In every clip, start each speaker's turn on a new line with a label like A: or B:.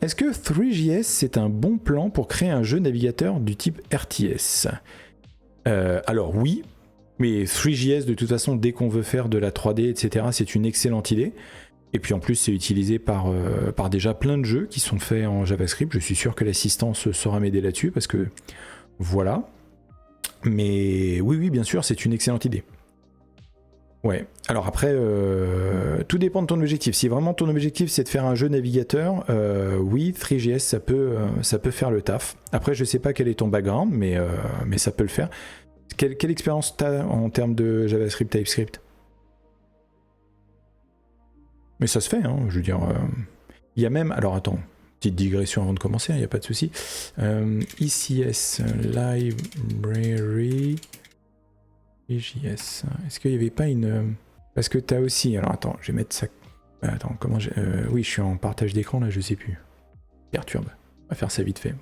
A: est-ce que Three.js c'est un bon plan pour créer un jeu navigateur du type RTS? Alors oui, mais Three.js de toute façon, dès qu'on veut faire de la 3D, etc., c'est une excellente idée. Et puis en plus, c'est utilisé par déjà plein de jeux qui sont faits en JavaScript. Je suis sûr que l'assistance saura m'aider là-dessus parce que voilà. Mais oui, bien sûr, c'est une excellente idée. Ouais, alors après, tout dépend de ton objectif. Si vraiment ton objectif c'est de faire un jeu navigateur, oui, Three.js ça peut faire le taf. Après, je sais pas quel est ton background, mais ça peut le faire. Quelle expérience t'as en termes de JavaScript, TypeScript? Mais ça se fait, hein, je veux dire. Il y a même, alors attends, petite digression avant de commencer, il n'y a pas de souci. ECS Library JS. Est-ce qu'il n'y avait pas une... Parce que tu as aussi... Alors attends, je vais mettre ça... Attends, comment j'ai... Oui, je suis en partage d'écran là, je sais plus. Perturbe. On va faire ça vite fait.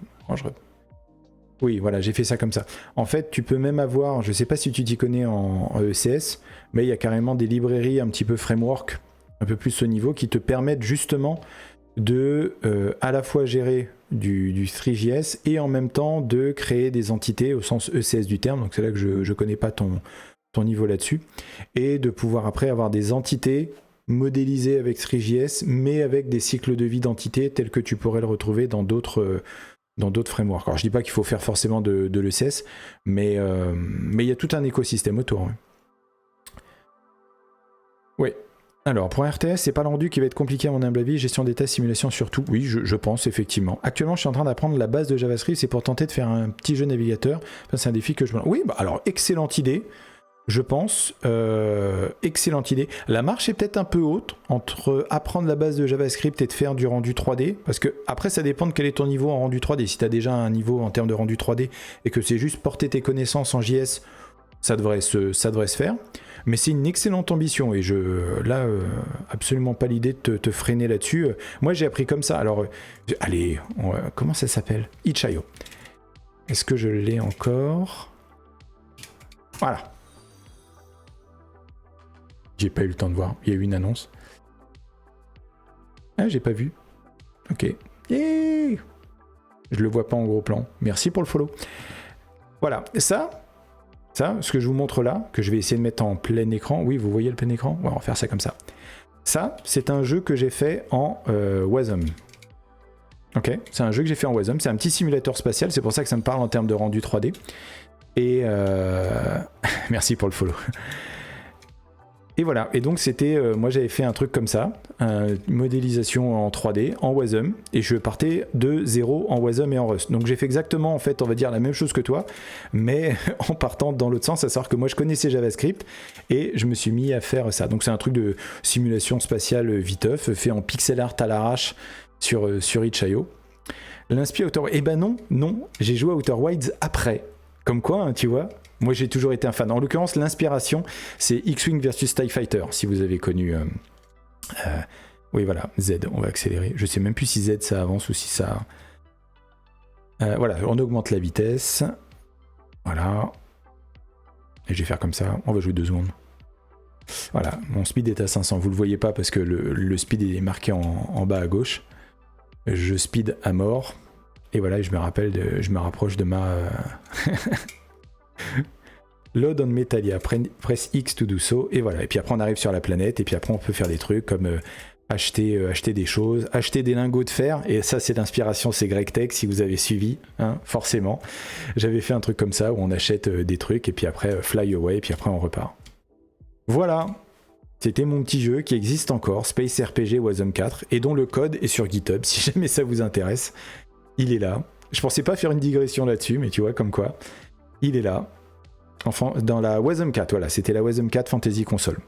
A: Oui, voilà, j'ai fait ça comme ça. En fait, tu peux même avoir... Je sais pas si tu t'y connais en ECS, mais il y a carrément des librairies un petit peu framework, un peu plus au niveau, qui te permettent justement de à la fois gérer du Three.js et en même temps de créer des entités au sens ECS du terme, donc c'est là que je connais pas ton niveau là-dessus, et de pouvoir après avoir des entités modélisées avec Three.js, mais avec des cycles de vie d'entités tels que tu pourrais le retrouver dans d'autres frameworks. Alors je dis pas qu'il faut faire forcément de l'ECS, mais il y a tout un écosystème autour. Ouais. Ouais. Alors, pour un RTS, c'est pas le rendu qui va être compliqué à mon humble avis, gestion des tests, simulation surtout. Oui, je pense, effectivement. Actuellement, je suis en train d'apprendre la base de JavaScript, c'est pour tenter de faire un petit jeu navigateur. Enfin, c'est un défi que je me... Oui, bah alors, excellente idée, je pense. Excellente idée. La marche est peut-être un peu haute entre apprendre la base de JavaScript et de faire du rendu 3D, parce que après, ça dépend de quel est ton niveau en rendu 3D. Si tu as déjà un niveau en termes de rendu 3D et que c'est juste porter tes connaissances en JS, ça devrait se faire. Mais c'est une excellente ambition et absolument pas l'idée de te freiner là-dessus. Moi, j'ai appris comme ça. Alors, allez, comment ça s'appelle? Itch.io. Est-ce que je l'ai encore? Voilà. J'ai pas eu le temps de voir. Il y a eu une annonce. Ah, j'ai pas vu. Ok. Yeah, je le vois pas en gros plan. Merci pour le follow. Voilà. Ça, ce que je vous montre là, que je vais essayer de mettre en plein écran. Oui, vous voyez le plein écran? Ouais, on va faire ça comme ça. Ça, c'est un jeu que j'ai fait en Wasm. Ok, c'est un jeu que j'ai fait en Wasm. C'est un petit simulateur spatial. C'est pour ça que ça me parle en termes de rendu 3D. Et merci pour le follow. Et voilà, et donc c'était, moi j'avais fait un truc comme ça, une modélisation en 3D, en Wasm, et je partais de zéro en Wasm et en Rust. Donc j'ai fait exactement, en fait, on va dire la même chose que toi, mais en partant dans l'autre sens, à savoir que moi je connaissais JavaScript, et je me suis mis à faire ça. Donc c'est un truc de simulation spatiale viteuf, fait en pixel art à l'arrache sur Itch.io. L'inspire Outer Wilds, eh ben non, j'ai joué à Outer Wilds après. Comme quoi, hein, tu vois. Moi, j'ai toujours été un fan. En l'occurrence, l'inspiration, c'est X-Wing versus TIE Fighter, si vous avez connu... oui, voilà, Z, on va accélérer. Je sais même plus si Z, ça avance ou si ça... voilà, on augmente la vitesse. Voilà. Et je vais faire comme ça. On va jouer 2 secondes. Voilà, mon speed est à 500. Vous le voyez pas parce que le speed est marqué en bas à gauche. Je speed à mort. Et voilà, je me rapproche de ma... Load on Metalia, press X to do so, et voilà. Et puis après on arrive sur la planète, et puis après on peut faire des trucs comme acheter des choses, acheter des lingots de fer, et ça c'est l'inspiration, c'est GregTech, si vous avez suivi, hein, forcément. J'avais fait un truc comme ça, où on achète des trucs, et puis après fly away, et puis après on repart. Voilà, c'était mon petit jeu qui existe encore, Space RPG Wasm 4, et dont le code est sur GitHub, si jamais ça vous intéresse. Il est là. Je pensais pas faire une digression là-dessus, mais tu vois, comme quoi. Il est là. Enfin, dans la Wasm 4, voilà, c'était la Wasm 4 Fantasy Console.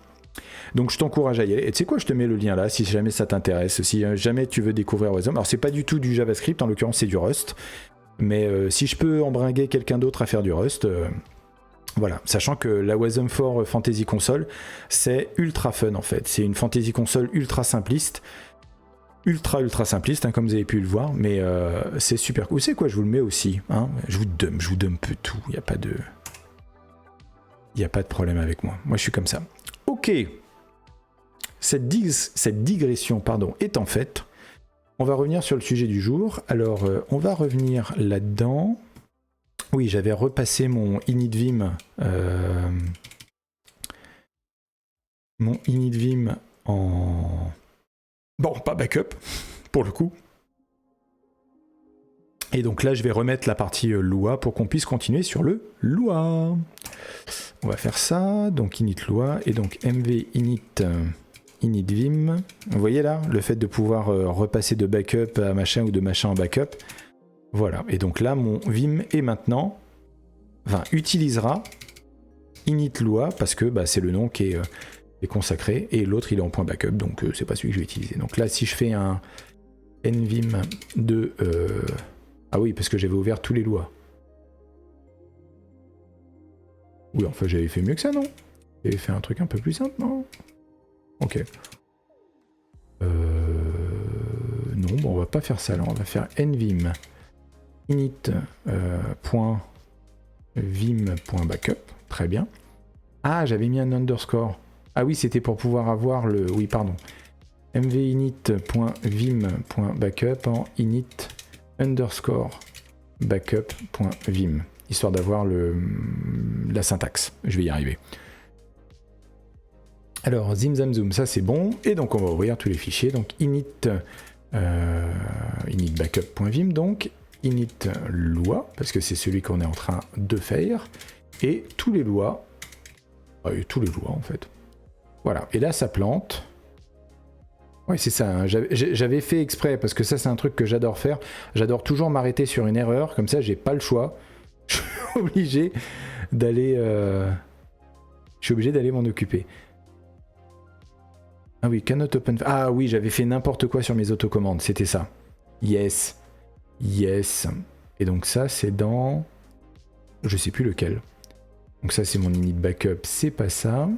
A: Donc je t'encourage à y aller. Et tu sais quoi, je te mets le lien là, si jamais ça t'intéresse, si jamais tu veux découvrir Wasm. Alors c'est pas du tout du JavaScript, en l'occurrence c'est du Rust. Mais si je peux embringuer quelqu'un d'autre à faire du Rust, voilà. Sachant que la Wasm 4 Fantasy Console, c'est ultra fun en fait. C'est une Fantasy Console ultra simpliste. Ultra simpliste, hein, comme vous avez pu le voir, mais c'est super cool. C'est quoi, je vous le mets aussi, hein, je vous dump tout, il n'y a pas de problème avec moi. Moi, je suis comme ça. Ok, cette digression, étant faite, On va revenir sur le sujet du jour. Alors, on va revenir là-dedans. Oui, j'avais repassé mon init Vim en... Bon, pas backup, pour le coup. Et donc là, je vais remettre la partie Lua pour qu'on puisse continuer sur le Lua. On va faire ça, donc init Lua, et donc mv init Vim. Vous voyez là, le fait de pouvoir repasser de backup à machin ou de machin en backup. Voilà, et donc là, mon Vim est maintenant, utilisera init Lua, parce que c'est le nom qui est consacré, et l'autre il est en point backup, donc c'est pas celui que je vais utiliser. Donc là, si je fais un nvim de... Ah oui, parce que j'avais ouvert tous les Lua. Oui, enfin j'avais fait mieux que ça, non? J'avais fait un truc un peu plus simple, non? Ok. Non, bon, on va pas faire ça, alors on va faire nvim init.vim.backup. Très bien. Ah, j'avais mis un underscore. Ah oui, c'était pour pouvoir avoir le... Oui, pardon. mvinit.vim.backup en init underscore backup.vim, histoire d'avoir la syntaxe. Je vais y arriver. Alors, zimzamzoom, ça c'est bon. Et donc, on va ouvrir tous les fichiers. Donc, init backup.vim, donc init Lua, parce que c'est celui qu'on est en train de faire. Et tous les Lua. Tous les Lua, en fait. Voilà. Et là, ça plante. Ouais, c'est ça, hein. J'avais fait exprès, parce que ça c'est un truc que j'adore faire. J'adore toujours m'arrêter sur une erreur, comme ça j'ai pas le choix. Je suis obligé d'aller m'en occuper. Ah oui, cannot open... Ah oui, j'avais fait n'importe quoi sur mes autocommandes, c'était ça. Yes. Yes. Et donc ça c'est dans... Je sais plus lequel. Donc ça c'est mon init backup, c'est pas ça.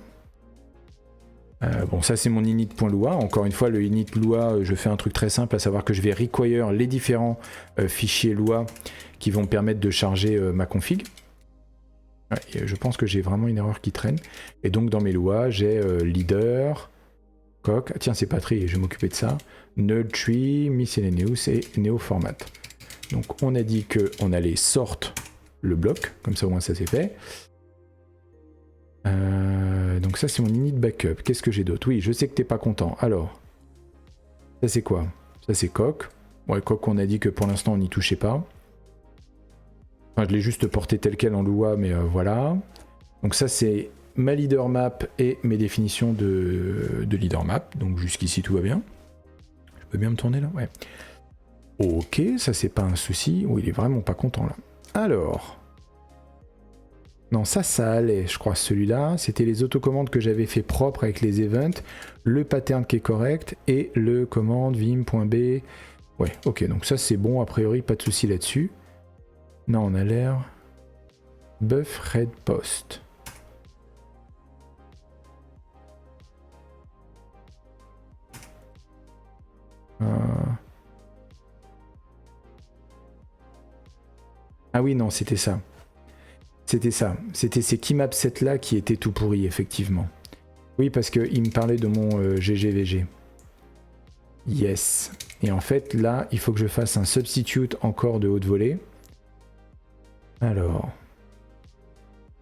A: Bon, ça c'est mon init.lua. Encore une fois, le init Lua, je fais un truc très simple, à savoir que je vais require les différents fichiers Lua qui vont me permettre de charger ma config. Ouais, je pense que j'ai vraiment une erreur qui traîne. Et donc dans mes Lua, j'ai leader, coq, tiens c'est Patry, je vais m'occuper de ça, null tree, miscellaneous et neoformat. Donc on a dit qu'on allait sort le bloc, comme ça au moins ça c'est fait. Donc ça c'est mon init backup. Qu'est-ce que j'ai d'autre? Oui, je sais que t'es pas content. Alors, ça c'est quoi? Ça c'est coq. Ouais, coq on a dit que pour l'instant on n'y touchait pas. Enfin, je l'ai juste porté tel quel en Lua, mais voilà. Donc ça c'est ma leader map et mes définitions de leader map. Donc jusqu'ici tout va bien. Je peux bien me tourner là? Ouais. Ok, ça c'est pas un souci. Oh, il est vraiment pas content là. Alors... Non, ça allait, je crois, celui-là. C'était les autocommandes que j'avais fait propres avec les events, le pattern qui est correct, et le commande vim.b. Ouais, ok, donc ça c'est bon, a priori, pas de souci là-dessus. Non, on a l'air... Buff red post. Ah oui, non, c'était ça. C'était ça, c'était ces keymap 7 là qui étaient tout pourris, effectivement. Oui, parce qu'il me parlait de mon GGVG. Yes. Et en fait, là, il faut que je fasse un substitute encore de haute volée. Alors...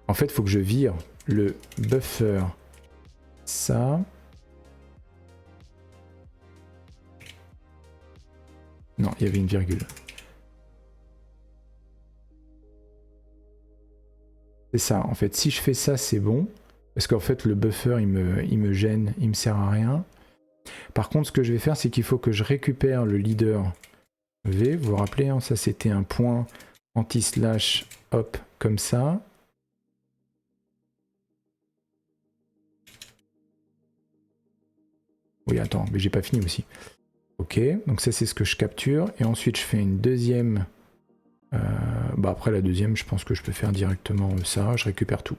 A: En fait, il faut que je vire le buffer. Ça... Non, il y avait une virgule. C'est ça, en fait, si je fais ça, c'est bon. Parce qu'en fait, le buffer, il me gêne, il me sert à rien. Par contre, ce que je vais faire, c'est qu'il faut que je récupère le leader V. Vous vous rappelez, hein, ça c'était un point anti-slash, hop, comme ça. Oui, attends, mais j'ai pas fini aussi. Ok, donc ça c'est ce que je capture. Et ensuite, je fais une deuxième... après la deuxième, je pense que je peux faire directement ça, je récupère tout.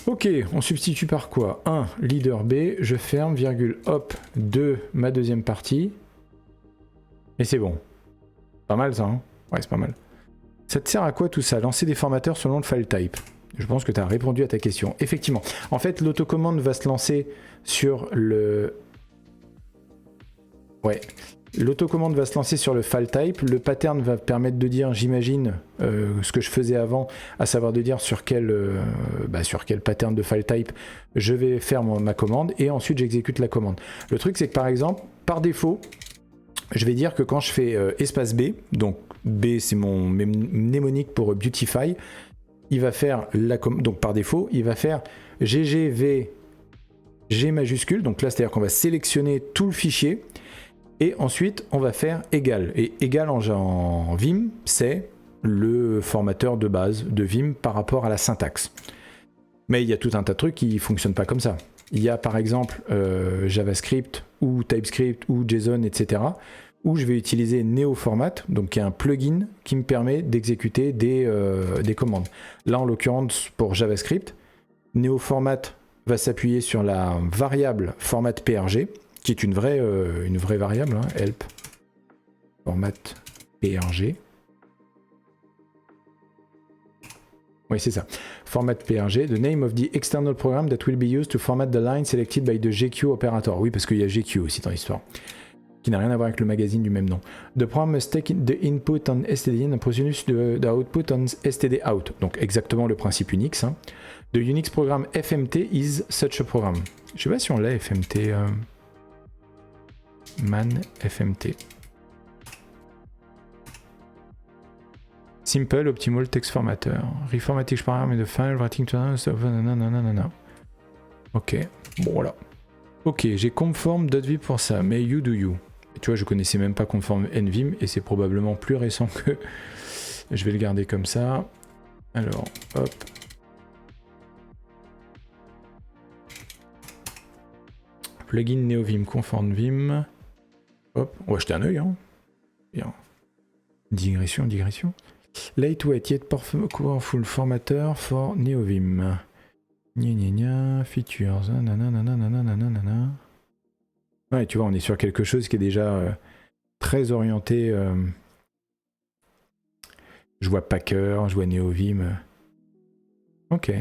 A: Ok, on substitue par quoi? 1, leader B, je ferme, virgule, hop, 2, ma deuxième partie. Et c'est bon. Pas mal ça, hein? Ouais, c'est pas mal. Ça te sert à quoi tout ça? Lancer des formateurs selon le file type. Je pense que tu as répondu à ta question. Effectivement. En fait, l'autocommande va se lancer sur le... Ouais. L'autocommande va se lancer sur le file type. Le pattern va permettre de dire, j'imagine, ce que je faisais avant, à savoir de dire sur quel pattern de file type je vais faire ma commande, et ensuite j'exécute la commande. Le truc, c'est que par exemple, par défaut, je vais dire que quand je fais espace B, donc B c'est mon mnémonique pour Beautify, il va faire donc par défaut, il va faire ggv G majuscule, donc là c'est-à-dire qu'on va sélectionner tout le fichier, et ensuite on va faire égal. Et égal en Vim, c'est le formateur de base de Vim par rapport à la syntaxe. Mais il y a tout un tas de trucs qui ne fonctionnent pas comme ça. Il y a par exemple JavaScript ou TypeScript ou JSON, etc., où je vais utiliser NeoFormat, donc qui est un plugin qui me permet d'exécuter des commandes. Là, en l'occurrence, pour JavaScript, NeoFormat va s'appuyer sur la variable format PRG, qui est une vraie variable, hein, help format PRG. Oui, c'est ça. Format PRG, the name of the external program that will be used to format the line selected by the GQ operator. Oui, parce qu'il y a GQ aussi dans l'histoire, qui n'a rien à voir avec le magazine du même nom. The program must take the input on stdin and produce the output on std out. Donc exactement le principe Unix. Hein. The Unix program FMT is such a program. Je sais pas si on l'a FMT. Man FMT. Simple Optimal Text Formatter. Reformatting program in the file, writing to nanana. Ok, bon voilà. Ok, j'ai conform.vim pour ça, mais you do you. Et tu vois, je connaissais même pas conform nvim et c'est probablement plus récent que. Je vais le garder comme ça. Alors, hop. Plugin NeoVim, conform Vim. Hop, on va jeter un œil. Hein. Bien. Digression. Lightweight yet powerful formatter for NeoVim. Features. Nanana. Ouais, tu vois, on est sur quelque chose qui est déjà très orienté. Je vois Packer, je vois NeoVim. Ok.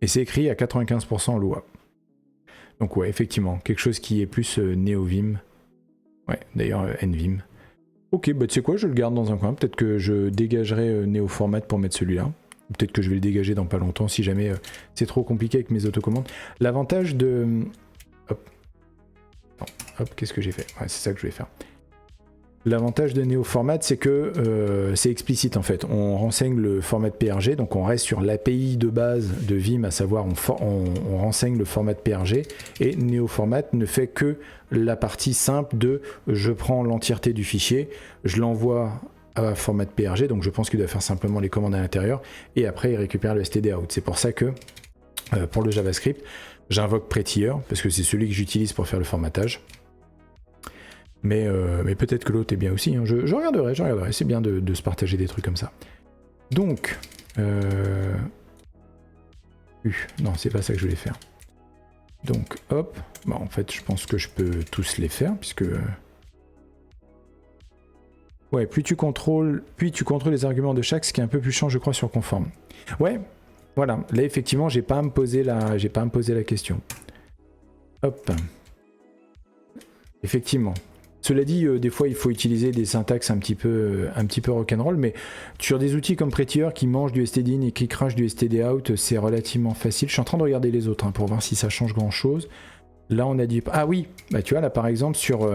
A: Et c'est écrit à 95% en Lua. Donc ouais, effectivement, quelque chose qui est plus NeoVim. Ouais, d'ailleurs NVim. Ok, bah tu sais quoi, je le garde dans un coin. Peut-être que je dégagerai NeoFormat pour mettre celui-là. Peut-être que je vais le dégager dans pas longtemps si jamais c'est trop compliqué avec mes autocommandes. L'avantage de... Hop, qu'est-ce que j'ai fait? Ouais, c'est ça que je vais faire. L'avantage de NeoFormat, c'est que c'est explicite en fait. On renseigne le format PRG, donc on reste sur l'API de base de Vim, à savoir on renseigne le format PRG, et NeoFormat ne fait que la partie simple de je prends l'entièreté du fichier, je l'envoie à format PRG, donc je pense qu'il doit faire simplement les commandes à l'intérieur, et après il récupère le std out. C'est pour ça que pour le JavaScript, j'invoque Prettier, parce que c'est celui que j'utilise pour faire le formatage. Mais peut-être que l'autre est bien aussi. Hein. Je regarderai. C'est bien de se partager des trucs comme ça. Donc, non, c'est pas ça que je voulais faire. Donc, hop. Bon, en fait, je pense que je peux tous les faire, puisque... Ouais, plus tu contrôles les arguments de chaque, ce qui est un peu plus chiant, je crois, sur conforme. Ouais, voilà. Là, effectivement, j'ai pas à me poser la question. Hop. Effectivement. Cela dit, des fois, il faut utiliser des syntaxes un petit peu rock'n'roll, mais sur des outils comme Prettier qui mangent du stdin et qui crachent du std out, c'est relativement facile. Je suis en train de regarder les autres pour voir si ça change grand-chose. Là, on a dit... Ah oui, bah tu vois, là, par exemple, sur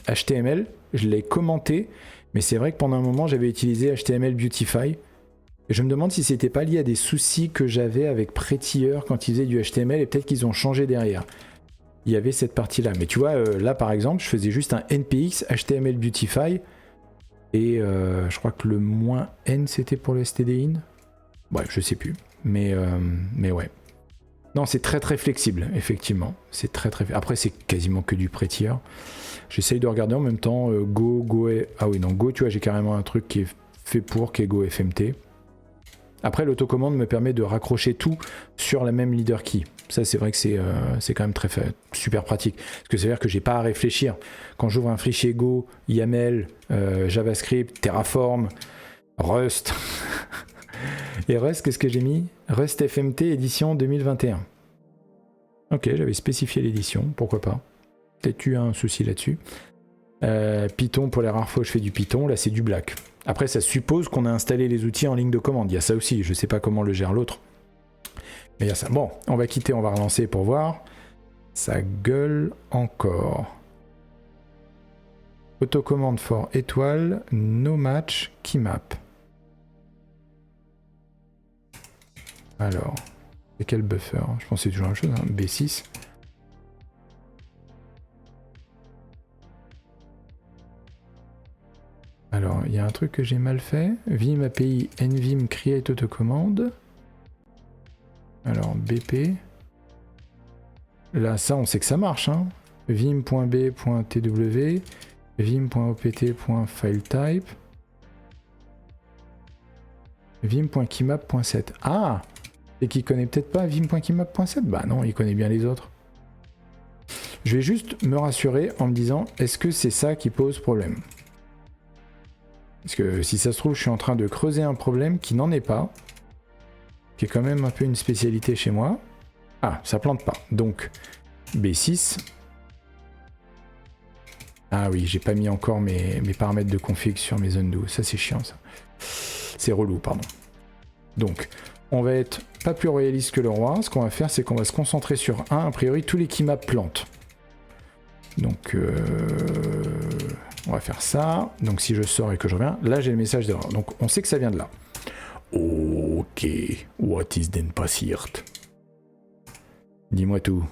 A: HTML, je l'ai commenté, mais c'est vrai que pendant un moment, j'avais utilisé HTML Beautify. Et je me demande si c'était pas lié à des soucis que j'avais avec Prettier quand ils faisaient du HTML, et peut-être qu'ils ont changé derrière. Il y avait cette partie-là. Mais tu vois, là, par exemple, je faisais juste un npx HTML Beautify, et je crois que le -n, c'était pour le stdin. Ouais, je sais plus. Mais ouais. Non, c'est très très flexible, effectivement. C'est très très... Après, c'est quasiment que du Prettier. J'essaye de regarder en même temps Go... Ah oui, non, Go, tu vois, j'ai carrément un truc qui est fait pour, qui est Go FMT. Après, l'autocommande me permet de raccrocher tout sur la même leader key. Ça, c'est vrai que c'est quand même super pratique. Parce que ça veut dire que j'ai pas à réfléchir. Quand j'ouvre un fichier Go, YAML, JavaScript, Terraform, Rust... Et Rust, qu'est-ce que j'ai mis? Rust FMT édition 2021. Ok, j'avais spécifié l'édition, pourquoi pas. peut-être eu un souci là-dessus. Python, pour les rares fois où je fais du Python, là c'est du black. Après ça suppose qu'on a installé les outils en ligne de commande, il y a ça aussi, je sais pas comment le gère l'autre. Mais il y a ça. Bon, on va quitter, on va relancer pour voir. Ça gueule encore. Autocommande for étoile, no match, keymap. Alors, c'est quel buffer? Je pense que c'est toujours la même chose, hein. B6. Alors, il y a un truc que j'ai mal fait. Vim API nvim create autocommande. Alors, BP. Là, ça, on sait que ça marche, hein. vim.b.tw, vim.opt.filetype, vim.keymap.set. Ah! Et qui connaît peut-être pas vim.keymap.set? Bah non, il connaît bien les autres. Je vais juste me rassurer en me disant, est-ce que c'est ça qui pose problème? Parce que si ça se trouve, je suis en train de creuser un problème qui n'en est pas, qui est quand même un peu une spécialité chez moi. Ah, ça plante pas. Donc, B6. Ah oui, j'ai pas mis encore mes paramètres de config sur mes undo. Ça, c'est chiant, ça. C'est relou, pardon. Donc, on va être pas plus royaliste que le roi. Ce qu'on va faire, c'est qu'on va se concentrer sur un. A priori, tous les keymaps plantent. Donc, on va faire ça. Donc, si je sors et que je reviens, là, j'ai le message d'erreur. Donc, on sait que ça vient de là. Ok, what is denn passiert? Dis-moi tout.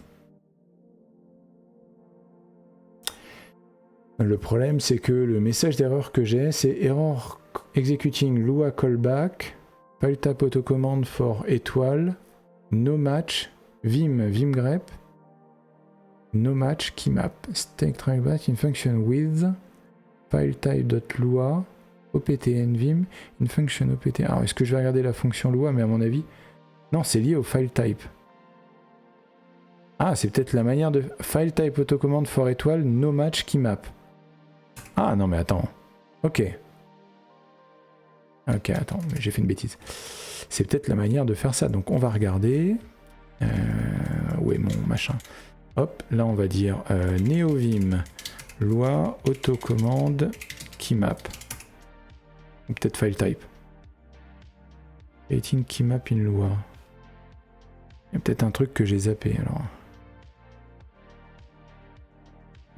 A: Le problème, c'est que le message d'erreur que j'ai, c'est error executing Lua callback, file type autocommand for étoile, no match, vim grep, no match keymap, stack trackback in function with, file type.lua, opt nvim, in function opt. Alors, est-ce que je vais regarder la fonction Lua, mais à mon avis, non, c'est lié au file type. Ah, c'est peut-être la manière de file type autocommand for étoile, no match keymap. Ah non mais attends, ok. Ok, attends, j'ai fait une bêtise. C'est peut-être la manière de faire ça, donc on va regarder. Où est mon machin? Hop, là on va dire neovim, loi, autocommande, keymap. Ou peut-être file type. Creating keymap in loi. Il y a peut-être un truc que j'ai zappé alors.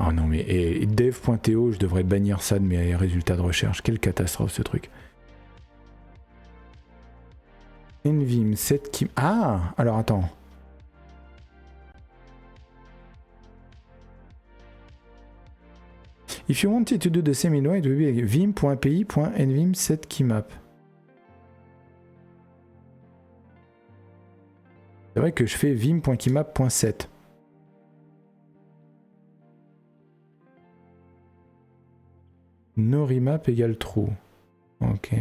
A: Oh non mais et dev.to, je devrais bannir ça de mes résultats de recherche. Quelle catastrophe ce truc. Nvim 7 qui... Ah! Alors attends. If you wanted to do the same in way, it would be vim.api.nvim 7 keymap. C'est vrai que je fais vim.keymap.set. No remap égale true. Ok.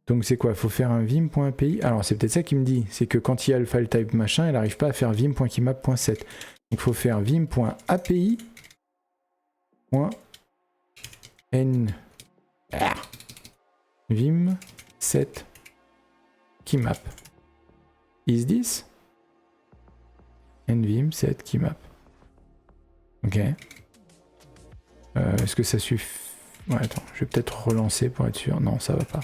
A: Donc c'est quoi? Il faut faire un vim.api. Alors c'est peut-être ça qui me dit. C'est que quand il y a le file type machin, elle n'arrive pas à faire vim.keymap.set. Donc il faut faire vim.api. Vim set keymap. Is this? Nvim set keymap. Ok. Est-ce que ça suffit? Ouais, attends, je vais peut-être relancer pour être sûr. Non, ça va pas.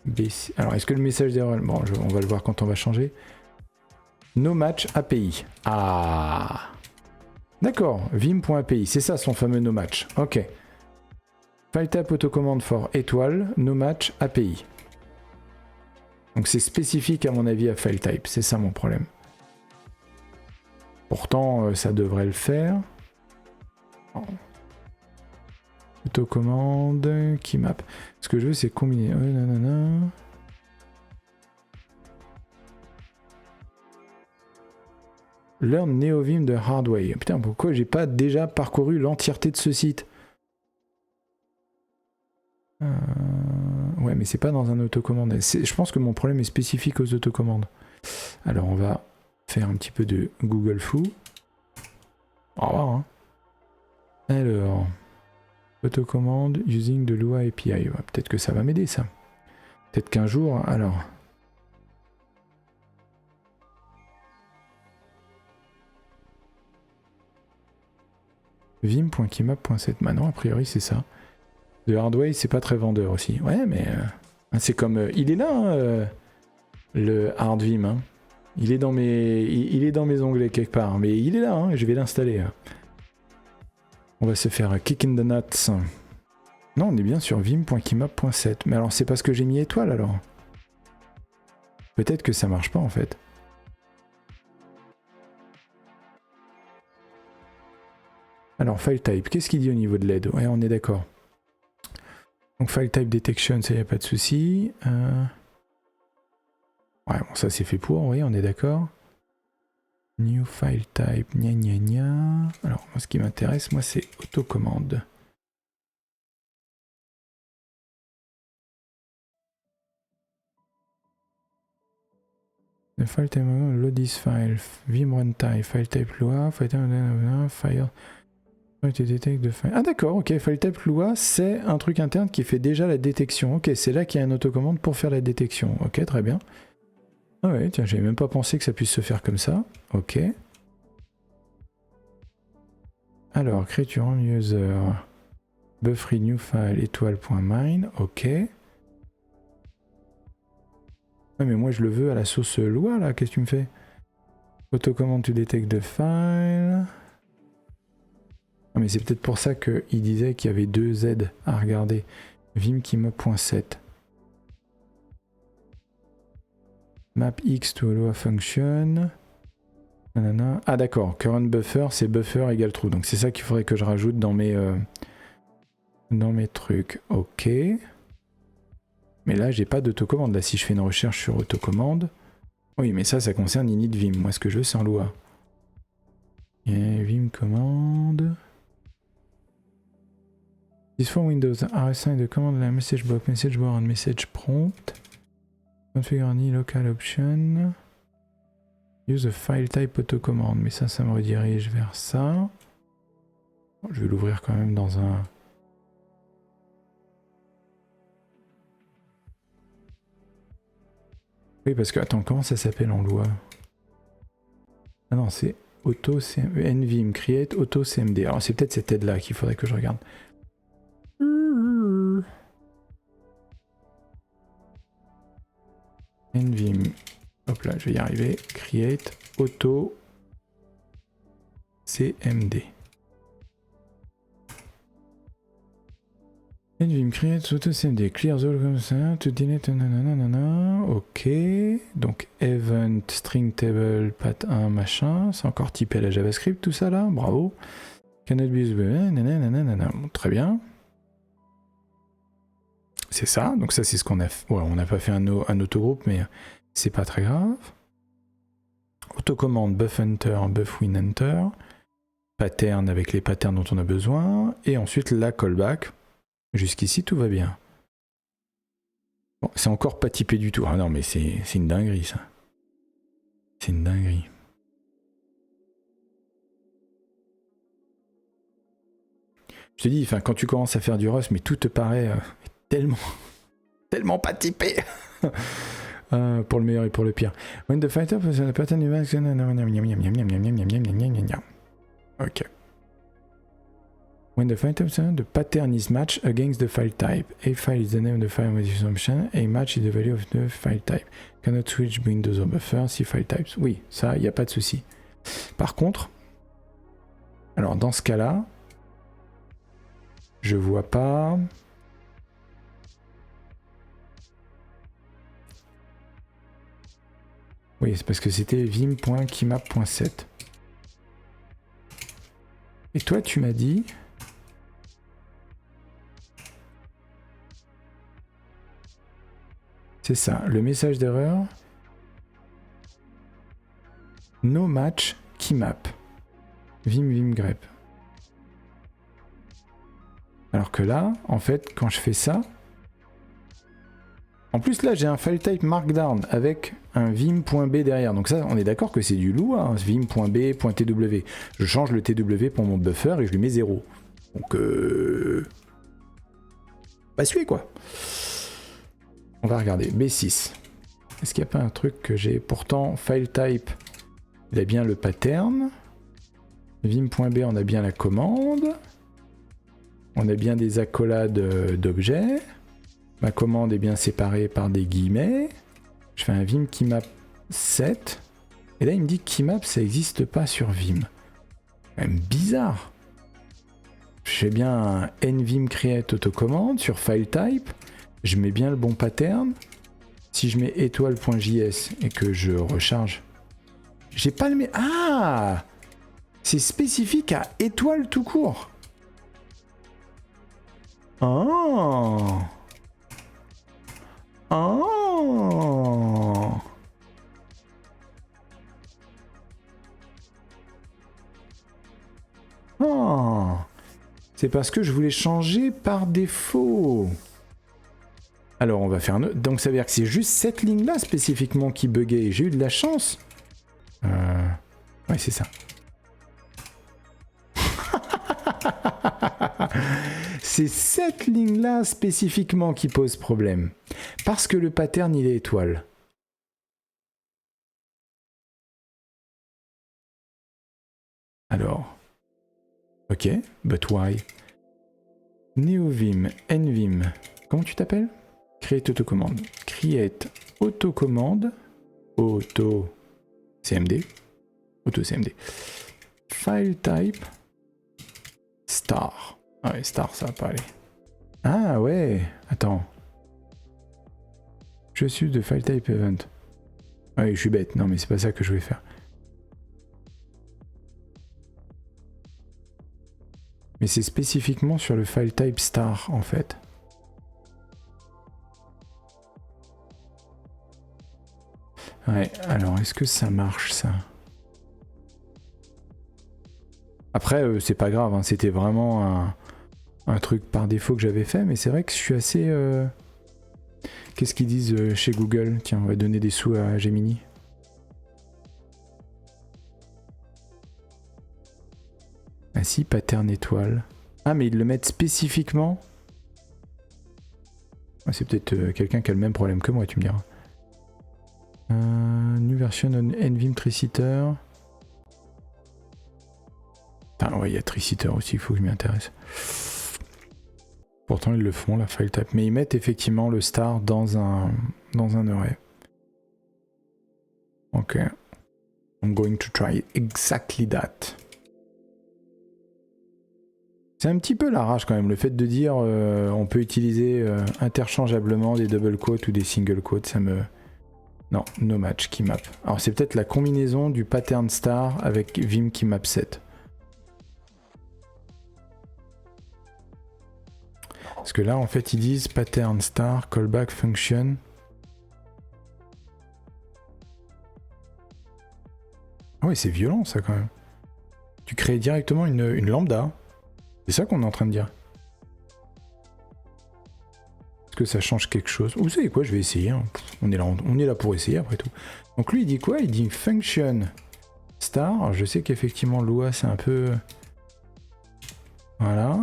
A: BC. Alors, est-ce que le message d'erreur... Bon, on va le voir quand on va changer. No match API. Ah! D'accord, vim.api, c'est ça son fameux no match. Ok. File type autocommand for étoile, no match API. Donc c'est spécifique à mon avis à file type, c'est ça mon problème. Pourtant, ça devrait le faire. Autocommande, keymap. Ce que je veux, c'est combiner. Nanana. Learn NeoVim de Hardway. Putain, pourquoi j'ai pas déjà parcouru l'entièreté de ce site? Ouais, mais c'est pas dans un autocommande. Je pense que mon problème est spécifique aux autocommandes. Alors, on va faire un petit peu de Google Foo. Au revoir. Hein. Alors, autocommande using the Lua API. Ouais, peut-être que ça va m'aider, ça. Peut-être qu'un jour, alors... Vim.keymap.set. Maintenant, a priori, c'est ça. The Hardway, c'est pas très vendeur aussi. Ouais, mais c'est comme. Il est là, hein, le Hardvim. Hein. Il est dans mes onglets quelque part. Mais il est là, hein, je vais l'installer. On va se faire kick in the nuts. Non, on est bien sur vim.keymap.set. Mais alors, c'est parce que j'ai mis étoile alors. Peut-être que ça marche pas en fait. Alors, file type, qu'est-ce qu'il dit au niveau de l'aide? Ouais, on est d'accord. Donc, file type detection, ça y a pas de souci. Ouais, bon, ça c'est fait pour, oui, on est d'accord. New file type, gna gna gna. Alors, moi, ce qui m'intéresse, moi, c'est autocommande. The file type, load this file, vim runtime, file type Lua, file type, file. Ah d'accord, ok, file type Lua, c'est un truc interne qui fait déjà la détection. Ok, c'est là qu'il y a une autocommande pour faire la détection. Ok, très bien. Ah ouais, tiens, j'avais même pas pensé que ça puisse se faire comme ça. Ok. Alors, create your own user. Buffer new file étoile.mine. Ok. Ouais, mais moi je le veux à la sauce Lua là, qu'est-ce que tu me fais? Autocommande to detect the file. Ah, mais c'est peut-être pour ça qu'il disait qu'il y avait deux aides à regarder. Vim.keymap.set. Map X to Lua function. Nanana. Ah d'accord, current buffer, c'est buffer égale true. Donc c'est ça qu'il faudrait que je rajoute dans mes trucs. Ok. Mais là, j'ai pas d'autocommande. Là, si je fais une recherche sur autocommande. Oui, mais ça concerne init Vim. Moi, ce que je veux, c'est en Lua. Et Vim commande. This for Windows are assigned the command line message block, message board, and message prompt. Configure any local option. Use a file type autocommande. Mais ça me redirige vers ça. Bon, je vais l'ouvrir quand même dans un. Oui, parce que, attends, comment ça s'appelle en Lua? Ah non, c'est auto nvim create auto cmd. Alors, c'est peut-être cette aide-là qu'il faudrait que je regarde. Nvim. Hop là, je vais y arriver. Create auto cmd. Nvim create auto cmd. Clear all comme ça. To delete. Nanana. Ok. Donc event string table pat 1 machin. C'est encore typé à la JavaScript tout ça là. Bravo. Cannot be used. Nanana. Bon, très bien. C'est ça, donc ça c'est ce qu'on a fait. Ouais, on n'a pas fait un autogroupe, mais c'est pas très grave. Autocommande buff enter, buff win enter. Pattern avec les patterns dont on a besoin. Et ensuite la callback. Jusqu'ici tout va bien. Bon, c'est encore pas typé du tout. Ah non, mais c'est une dinguerie ça. C'est une dinguerie. Je te dis, quand tu commences à faire du Rust, mais tout te paraît tellement pas typé. Pour le meilleur et pour le pire. When the fighter the pattern ok. When the fighter the pattern is matched against the file type. A file is the name of the file modification. A match is the value of the file type. Cannot switch Windows or buffer si file types. Oui, ça, il n'y a pas de souci. Par contre, alors dans ce cas-là, je vois pas. Oui, c'est parce que c'était vim.keymap.set. Et toi, tu m'as dit... C'est ça, le message d'erreur. No match keymap. Vim grep. Alors que là, en fait, quand je fais ça... En plus, là, j'ai un file type markdown avec un vim.b derrière. Donc ça, on est d'accord que c'est du Lua, hein, vim.b.tw. Je change le tw pour mon buffer et je lui mets 0. Donc, pas celui quoi. On va regarder. B6. Est-ce qu'il n'y a pas un truc que j'ai? Pourtant, file type, il a bien le pattern. Vim.b, on a bien la commande. On a bien des accolades d'objets. Ma commande est bien séparée par des guillemets. Je fais un Vim keymap 7. Et là, il me dit que keymap, ça n'existe pas sur Vim. C'est quand même bizarre. Je fais bien un nvim create autocommande sur file type. Je mets bien le bon pattern. Si je mets étoile.js et que je recharge, j'ai pas le... Ah! C'est spécifique à étoile tout court. Oh! Oh! Oh! C'est parce que je voulais changer par défaut. Alors on va faire... Donc ça veut dire que c'est juste cette ligne-là spécifiquement qui buguait. J'ai eu de la chance. Ouais, c'est ça. C'est cette ligne-là spécifiquement qui pose problème. Parce que le pattern, il est étoile. Alors. Ok, but why? NeoVim, NVim. Comment tu t'appelles? Create autocommande. Create autocommande. Auto CMD. Auto CMD. File type. Star. Ah ouais, star, ça va pas aller. Ah ouais, attends. Je suis de file type event. Ah oui, je suis bête. Non, mais c'est pas ça que je voulais faire. Mais c'est spécifiquement sur le file type star, en fait. Ouais, alors est-ce que ça marche, ça? Après, c'est pas grave, hein, c'était vraiment un truc par défaut que j'avais fait, mais c'est vrai que je suis assez... Qu'est-ce qu'ils disent chez Google? Tiens, on va donner des sous à Gemini. Ah si, pattern étoile. Ah, mais ils le mettent spécifiquement? Ah, c'est peut-être quelqu'un qui a le même problème que moi, tu me diras. New version on NVim Tricitter. Enfin, ouais, il y a Tricitter aussi, il faut que je m'y intéresse. Pourtant, ils le font, la file type. Mais ils mettent effectivement le star dans un array. Ok. I'm going to try exactly that. C'est un petit peu la rage quand même, le fait de dire on peut utiliser interchangeablement des double quotes ou des single quotes, ça me... Non, no match keymap. Alors c'est peut-être la combinaison du pattern star avec Vim keymap 7. Parce que là en fait ils disent pattern star callback function. Ah ouais, c'est violent ça quand même. Tu crées directement une lambda. C'est ça qu'on est en train de dire. Est-ce que ça change quelque chose? Vous savez quoi, je vais essayer. Hein. On est là pour essayer après tout. Donc lui il dit quoi? Il dit function star. Alors, je sais qu'effectivement Lua c'est un peu... Voilà.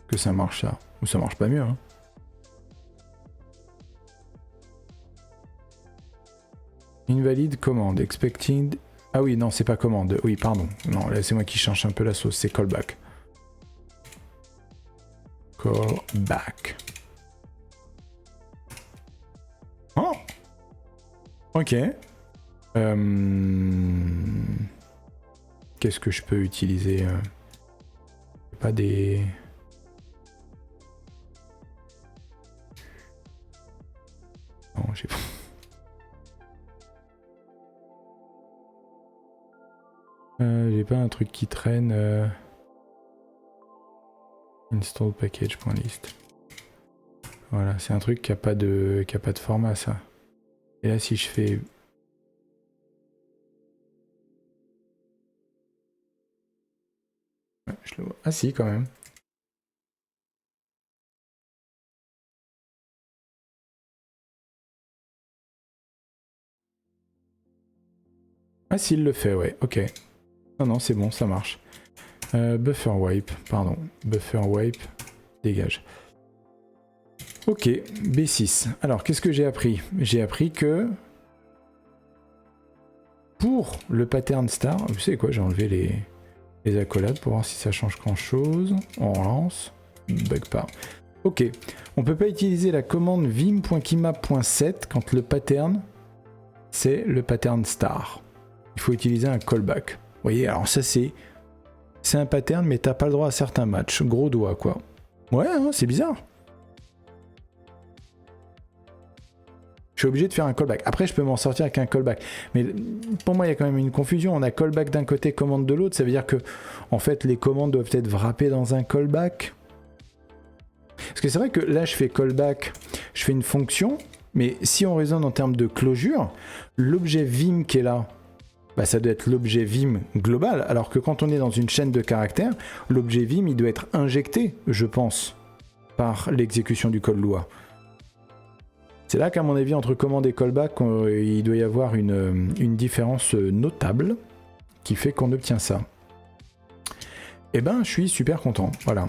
A: Que ça marche ça. Ou ça marche pas mieux. Hein. Invalid commande. Expected... Ah oui, non, c'est pas commande. Oui, pardon. Non, là c'est moi qui change un peu la sauce. C'est callback. Callback. Oh! Ok. Qu'est-ce que je peux utiliser? Pas des... Non, j'ai pas... j'ai pas un truc qui traîne... Install package.list. Voilà, c'est un truc qui a pas de format ça. Et là si je fais... Ouais, je le vois. Ah si quand même. Ah si il le fait, ouais, ok. Non non c'est bon, ça marche. Buffer wipe, pardon. Buffer wipe, dégage. Ok, B6. Alors, qu'est-ce que j'ai appris? J'ai appris que pour le pattern star, vous savez quoi, j'ai enlevé Les accolades pour voir si ça change grand chose. On relance. Bug pas. Ok. On peut pas utiliser la commande vim.keymap.set quand le pattern, c'est le pattern star. Il faut utiliser un callback. Vous voyez, alors ça c'est un pattern, mais t'as pas le droit à certains matchs. Gros doigt, quoi. Ouais, hein, c'est bizarre. Je suis obligé de faire un callback. Après, je peux m'en sortir avec un callback. Mais pour moi, il y a quand même une confusion. On a callback d'un côté, commande de l'autre. Ça veut dire que, en fait, les commandes doivent être wrappées dans un callback. Parce que c'est vrai que là, je fais callback, je fais une fonction, mais si on raisonne en termes de closure, l'objet vim qui est là, bah, ça doit être l'objet vim global, alors que quand on est dans une chaîne de caractères, l'objet vim, il doit être injecté, je pense, par l'exécution du call Lua. C'est là qu'à mon avis, entre commande et callback, il doit y avoir une différence notable qui fait qu'on obtient ça. Eh ben, je suis super content, voilà.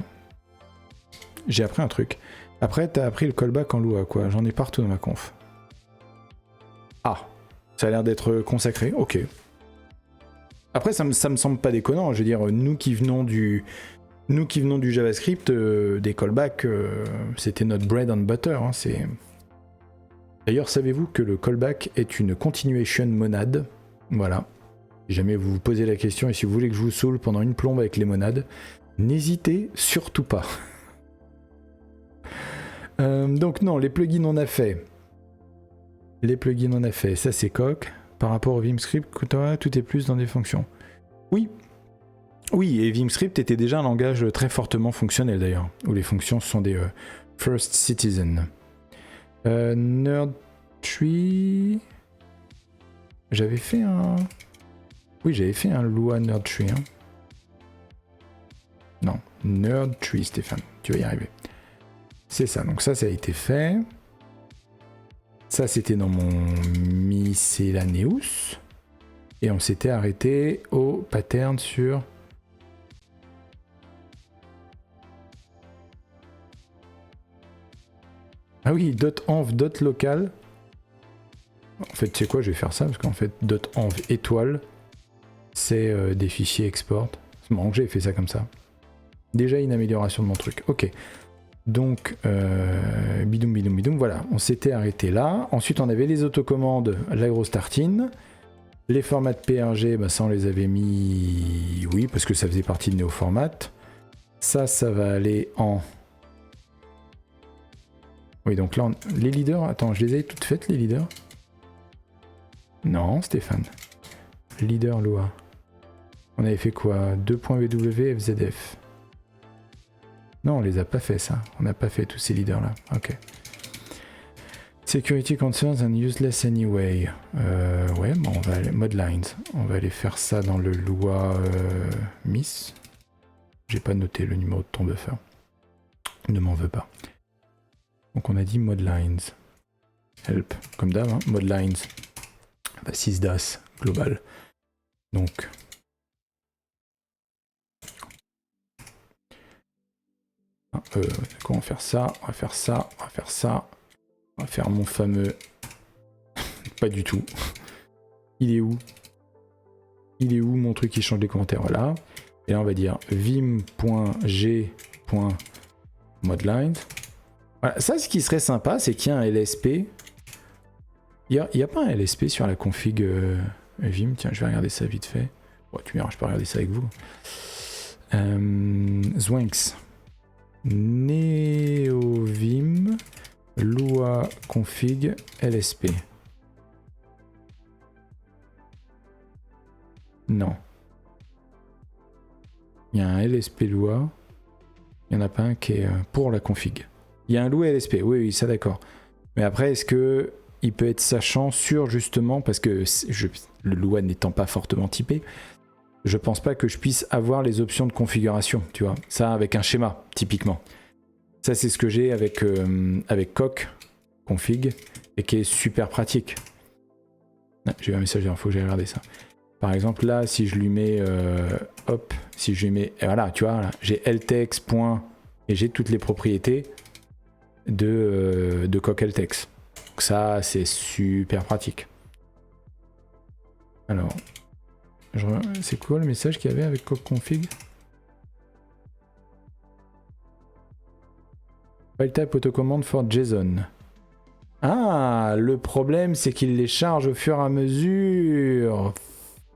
A: J'ai appris un truc. Après, t'as appris le callback en Lua, quoi. J'en ai partout dans ma conf. Ah, ça a l'air d'être consacré, ok. Après, ça me semble pas déconnant. Je veux dire, nous qui venons du JavaScript, des callbacks, c'était notre bread and butter. Hein, D'ailleurs, savez-vous que le callback est une continuation monade? Voilà. Si jamais vous vous posez la question et si vous voulez que je vous saoule pendant une plombe avec les monades, n'hésitez surtout pas. Donc non, les plugins on a fait. Ça c'est coq. Par rapport au VimScript, tout est plus dans des fonctions. Oui, et VimScript était déjà un langage très fortement fonctionnel d'ailleurs, où les fonctions sont des first citizen. NerdTree... J'avais fait un Lua NerdTree. Hein. Non, NerdTree, Stéphane, tu vas y arriver. C'est ça, donc ça a été fait. Ça, c'était dans mon miscellaneous. Et on s'était arrêté au pattern sur... Ah oui, .env, .local. En fait, tu sais quoi, je vais faire ça, parce qu'en fait, .env étoile, c'est des fichiers export. C'est marrant que j'ai fait ça comme ça. Déjà une amélioration de mon truc. Ok. Donc, bidoum, voilà, on s'était arrêté là. Ensuite, on avait les autocommandes, la grosse tartine. Les formats de PRG, bah, ça on les avait mis, oui, parce que ça faisait partie de NeoFormat. Ça va aller en... Oui, donc là, les leaders, attends, je les ai toutes faites, les leaders? Non, Stéphane. Leader Lua. On avait fait quoi? 2.ww FZF. Non, on les a pas fait, ça. On n'a pas fait tous ces leaders-là. Ok. Security concerns and useless anyway. Ouais, bon, on va aller... Modlines. On va aller faire ça dans le Lua Miss. J'ai pas noté le numéro de ton buffer. Ne m'en veux pas. Donc on a dit Modlines. Help. Comme d'hab, hein. Modlines. Bah, sysdas global. Donc... on va faire ça, on va faire ça, on va faire ça. On va faire mon fameux... Pas du tout. Il est où? Il est où mon truc qui change les commentaires? Voilà. Et là on va dire vim.g.modlines. Voilà. Ça, ce qui serait sympa, c'est qu'il y a un LSP. Il n'y a pas un LSP sur la config Vim. Tiens, je vais regarder ça vite fait. Bon, tu verras, je peux regarder ça avec vous. Zwinks. NeoVim Lua config LSP. Non. Il y a un LSP Lua. Il n'y en a pas un qui est pour la config. Il y a un Lua LSP, oui, ça d'accord. Mais après, est-ce que il peut être sachant sur justement, parce que le Lua n'étant pas fortement typé, je pense pas que je puisse avoir les options de configuration, tu vois. Ça avec un schéma, typiquement. Ça, c'est ce que j'ai avec Coq config et qui est super pratique. Ah, j'ai eu un message, il faut que j'aille regarder ça. Par exemple, là, si je lui mets... si je lui mets... Et voilà, tu vois, là, j'ai ltex. Et j'ai toutes les propriétés de Coq ltex. Donc ça, c'est super pratique. Alors, C'est quoi le message qu'il y avait avec config? File type autocommande for JSON. Ah, le problème c'est qu'il les charge au fur et à mesure.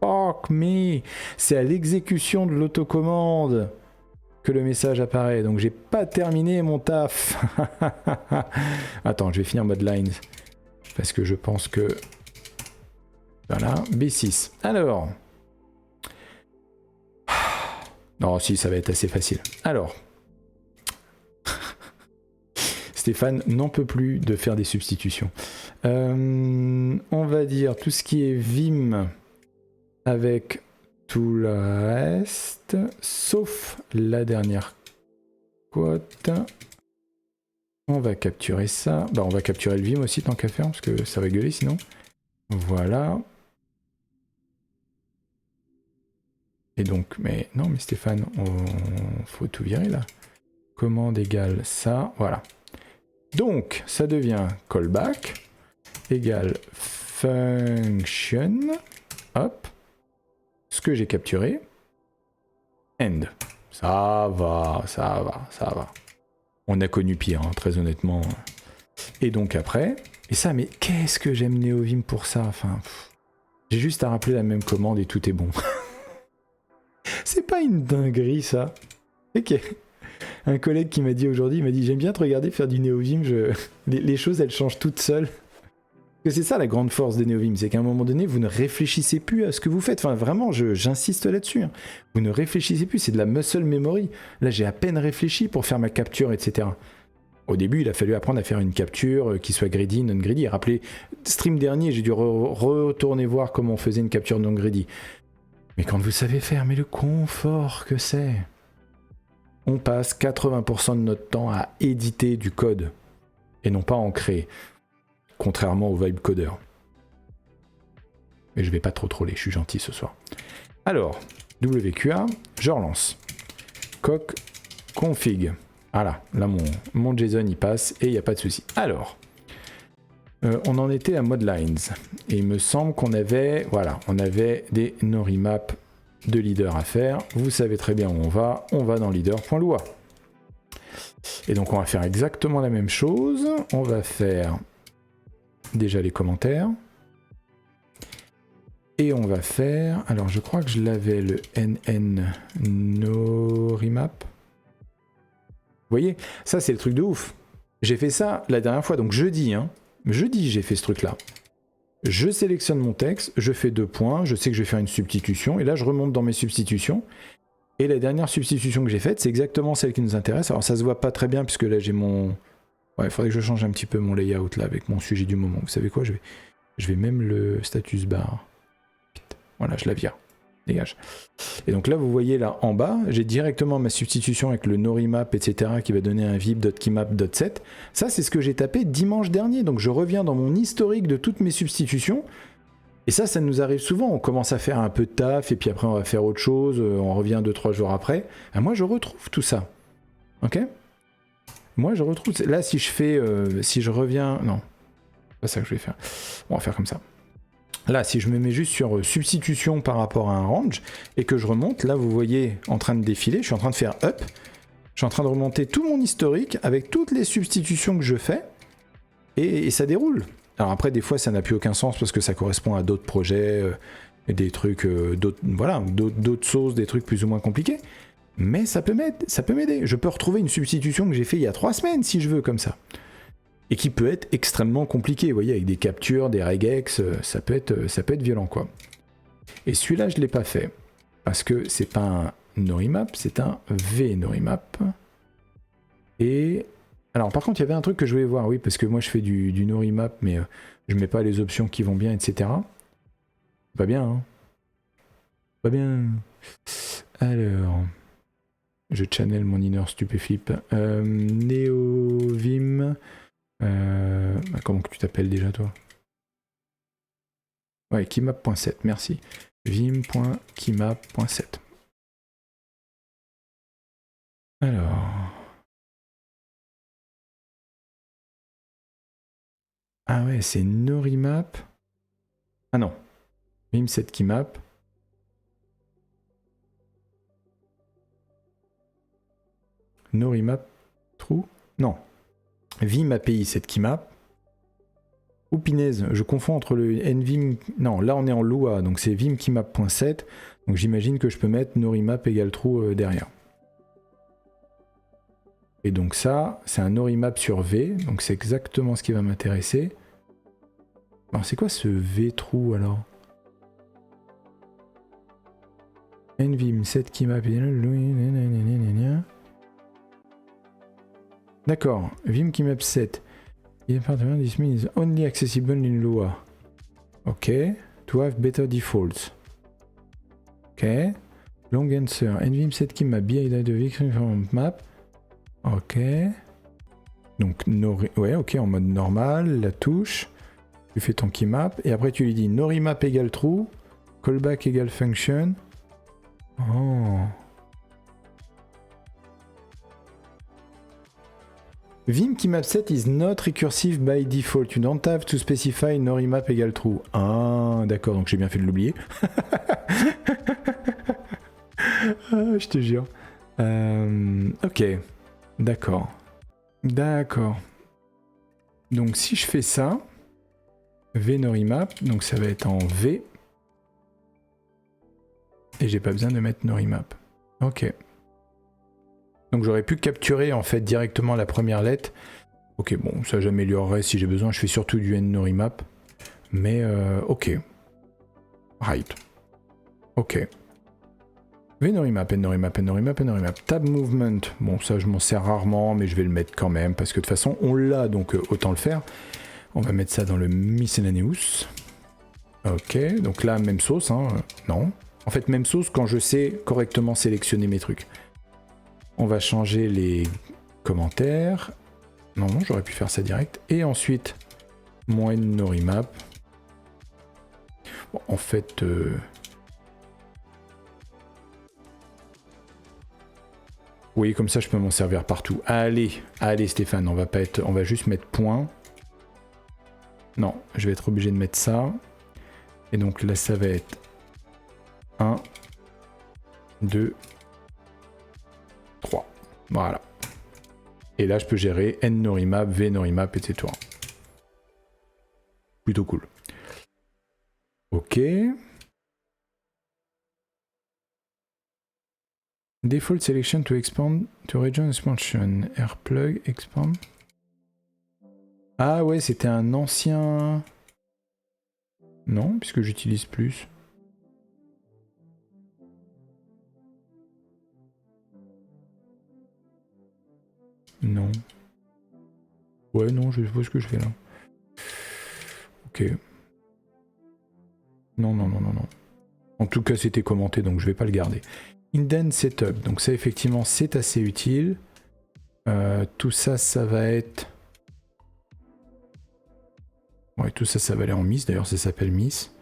A: Fuck me. C'est à l'exécution de l'autocommande que le message apparaît. Donc j'ai pas terminé mon taf. Attends, je vais finir mode lines. Parce que je pense que... Voilà, B6. Alors... Non, si, ça va être assez facile. Alors... Stéphane n'en peut plus de faire des substitutions. On va dire tout ce qui est Vim avec tout le reste, sauf la dernière quote. On va capturer ça. Bah, on va capturer le Vim aussi tant qu'à faire, parce que ça va gueuler sinon. Voilà. Et donc, mais non, mais Stéphane, faut tout virer là. Commande égale ça, voilà. Donc, ça devient callback égale function, hop, ce que j'ai capturé, end. Ça va, ça va, ça va. On a connu pire, hein, très honnêtement. Et donc après, et ça, mais qu'est-ce que j'aime NeoVim pour ça, enfin, j'ai juste à rappeler la même commande et tout est bon. C'est pas une dinguerie ça. Ok. Un collègue qui m'a dit aujourd'hui, il m'a dit j'aime bien te regarder faire du NeoVim, les choses elles changent toutes seules. Parce que c'est ça la grande force des NeoVim, c'est qu'à un moment donné vous ne réfléchissez plus à ce que vous faites. Enfin vraiment, j'insiste là-dessus. Hein. Vous ne réfléchissez plus, c'est de la muscle memory. Là j'ai à peine réfléchi pour faire ma capture, etc. Au début il a fallu apprendre à faire une capture qui soit greedy, non greedy. Rappelez, stream dernier j'ai dû retourner voir comment on faisait une capture non greedy. Mais quand vous savez faire, mais le confort que c'est. On passe 80% de notre temps à éditer du code et non pas à en créer, contrairement au vibe codeur. Mais je vais pas trop troller, je suis gentil ce soir. Alors, WQA, je relance. Coq config. Voilà, là mon JSON il passe et il n'y a pas de souci. Alors, on en était à mode lines et il me semble qu'on avait, voilà, on avait des no-remap de leader à faire. Vous savez très bien où on va dans leader.lua. Et donc on va faire exactement la même chose. On va faire déjà les commentaires. Et on va faire, alors je crois que je l'avais le NN no remap. Vous voyez, ça c'est le truc de ouf. J'ai fait ça la dernière fois, donc jeudi, hein. Jeudi j'ai fait ce truc là. Je sélectionne mon texte, je fais 2 points, je sais que je vais faire une substitution, et là je remonte dans mes substitutions. Et la dernière substitution que j'ai faite, c'est exactement celle qui nous intéresse. Alors ça se voit pas très bien, puisque là j'ai mon... Ouais, il faudrait que je change un petit peu mon layout là, avec mon sujet du moment. Vous savez quoi, je vais même le status bar. Voilà, je la vire. Dégage. Et donc là, vous voyez là en bas, j'ai directement ma substitution avec le no-remap, etc., qui va donner un vib.keymap.set. Ça, c'est ce que j'ai tapé dimanche dernier. Donc je reviens dans mon historique de toutes mes substitutions. Et ça nous arrive souvent. On commence à faire un peu de taf, et puis après, on va faire autre chose. On revient 2-3 jours après. Et moi, je retrouve tout ça. Ok ? Moi, je retrouve... Là, si je fais... si je reviens... Non. C'est pas ça que je vais faire. On va faire comme ça. Là, si je me mets juste sur substitution par rapport à un range et que je remonte, là, vous voyez en train de défiler, je suis en train de faire up. Je suis en train de remonter tout mon historique avec toutes les substitutions que je fais et ça déroule. Alors après, des fois, ça n'a plus aucun sens parce que ça correspond à d'autres projets, des trucs, d'autres sauces, des trucs plus ou moins compliqués. Mais ça peut m'aider. Je peux retrouver une substitution que j'ai fait il y a 3 semaines si je veux, comme ça. Et qui peut être extrêmement compliqué, vous voyez, avec des captures, des regex, ça peut être violent, quoi. Et celui-là, je ne l'ai pas fait, parce que c'est pas un no-remap, c'est un v-no-remap. Et... Alors, par contre, il y avait un truc que je voulais voir, oui, parce que moi, je fais du no-remap, mais je mets pas les options qui vont bien, etc. Pas bien, hein. Pas bien. Alors... Je channel mon inner stupéflip. NeoVim... comment que tu t'appelles déjà toi? Ouais, keymap.set, merci. vim.keymap.set. Alors... Ah ouais, c'est no remap. Ah non. Vim set keymap. Norimap true. Non. Vim API set keymap. Ou pinaise, je confonds entre le nvim... Non, là on est en Lua, donc c'est vim keymap.set. Donc j'imagine que je peux mettre norimap égale true derrière. Et donc ça, c'est un norimap sur V, donc c'est exactement ce qui va m'intéresser. Alors c'est quoi ce V true alors? Nvim set keymap. D'accord, vim keymap set. This means only accessible in Lua. Ok. To have better defaults. Ok. Long answer. Nvim set keymap be identified from map. Ok. Donc, ouais, ok, en mode normal, la touche. Tu fais ton keymap. Et après, tu lui dis norimap égale true. Callback égale function. Oh. Vim keymap set is not recursive by default. You don't have to specify norimap égale true. Ah, d'accord, donc j'ai bien fait de l'oublier. Ah, je te jure. Ok, d'accord. D'accord. Donc si je fais ça, V norimap, donc ça va être en V. Et j'ai pas besoin de mettre norimap. Ok. Donc j'aurais pu capturer en fait directement la première lettre. Ok, bon, ça j'améliorerai si j'ai besoin. Je fais surtout du norimap. Mais ok. Right. Ok. Norimap, norimap, norimap, norimap. Tab movement. Bon, ça je m'en sers rarement, mais je vais le mettre quand même parce que de toute façon on l'a, donc autant le faire. On va mettre ça dans le miscellaneous. Ok, donc là même sauce, hein. Non. En fait même sauce quand je sais correctement sélectionner mes trucs. On va changer les commentaires. Non, non, j'aurais pu faire ça direct. Et ensuite, mon norimap. Bon, en fait... Oui, comme ça, je peux m'en servir partout. Allez, allez Stéphane, on va juste mettre point. Non, je vais être obligé de mettre ça. Et donc là, ça va être 1, 2, 3. Voilà. Et là, je peux gérer N norimap, V norimap, etc. Plutôt cool. Ok. Default selection to expand to region expansion. Airplug expand. Ah ouais, c'était un ancien... Non, puisque j'utilise plus. Non. Ouais, non, je vois ce que je fais là. Ok. Non, non, non, non, non. En tout cas, c'était commenté, donc je vais pas le garder. Indent setup. Donc ça, effectivement, c'est assez utile. Tout ça, ça va être... Ouais, tout ça, ça va aller en Miss. D'ailleurs, ça s'appelle Miss.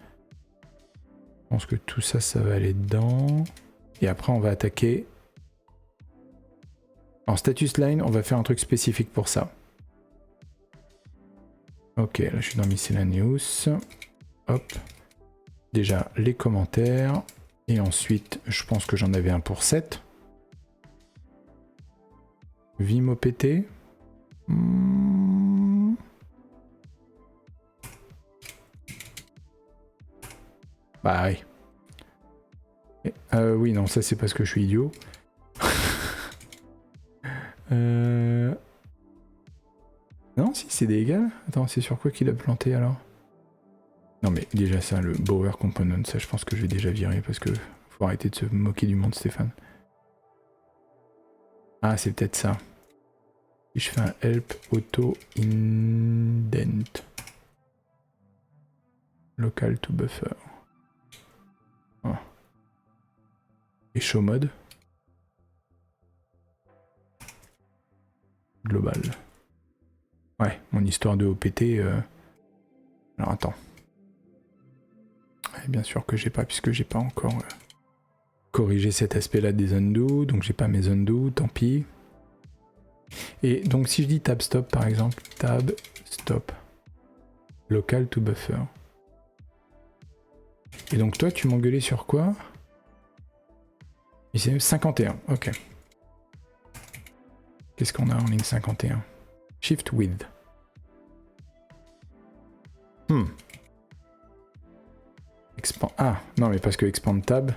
A: Je pense que tout ça, ça va aller dedans. Et après, on va attaquer... En status line, on va faire un truc spécifique pour ça. Ok, là, je suis dans Miscellaneous. Hop. Déjà, les commentaires. Et ensuite, je pense que j'en avais un pour 7. Vim OPT. Bah oui. Oui, non, ça c'est parce que je suis idiot. Non, si c'est des égales. Attends, c'est sur quoi qu'il a planté alors? Non mais déjà ça, le Bower Component, ça je pense que je vais déjà virer parce que faut arrêter de se moquer du monde Stéphane. Ah, c'est peut-être ça. Si je fais un help auto indent. Local to buffer. Ah. Et show mode. Global. Ouais, mon histoire de OPT. Alors attends. Ouais, bien sûr que j'ai pas, puisque j'ai pas encore corrigé cet aspect-là des undo, donc j'ai pas mes undo, tant pis. Et donc si je dis tab stop par exemple, tab stop. Local to buffer. Et donc toi tu m'engueulais sur quoi? Et c'est 51, ok. Qu'est-ce qu'on a en ligne 51? Shift with. Expand. Ah, non, mais parce que expand tab,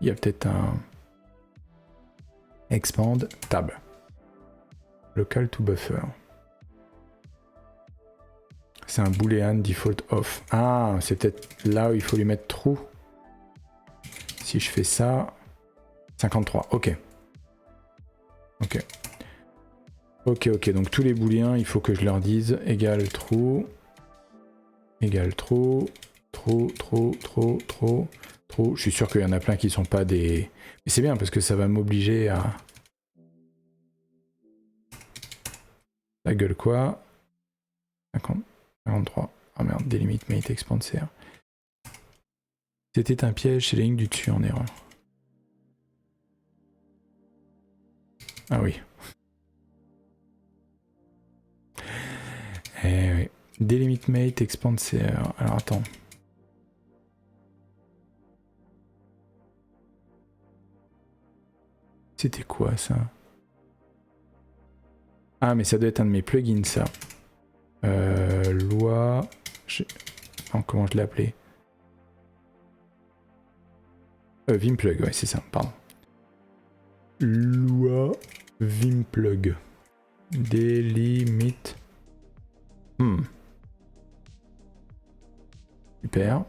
A: il y a peut-être un. Expand tab. Local to buffer. C'est un boolean default off. Ah, c'est peut-être là où il faut lui mettre true. Si je fais ça. 53, ok. Ok. Ok, donc tous les booléens, il faut que je leur dise égal true. Égal true. True. Je suis sûr qu'il y en a plein qui sont pas des... Mais c'est bien parce que ça va m'obliger à... La gueule quoi 50, 53. Ah merde, délimite mate expanser. C'était un piège, c'est la ligne du dessus en erreur. Ah oui. Eh oui. Delimite mate expanser. Alors attends. C'était quoi ça? Ah mais ça doit être un de mes plugins ça. Loi... Oh, comment je l'ai appelé? Vimplug, ouais c'est ça, pardon. Loi Vimplug. Délimite. Super.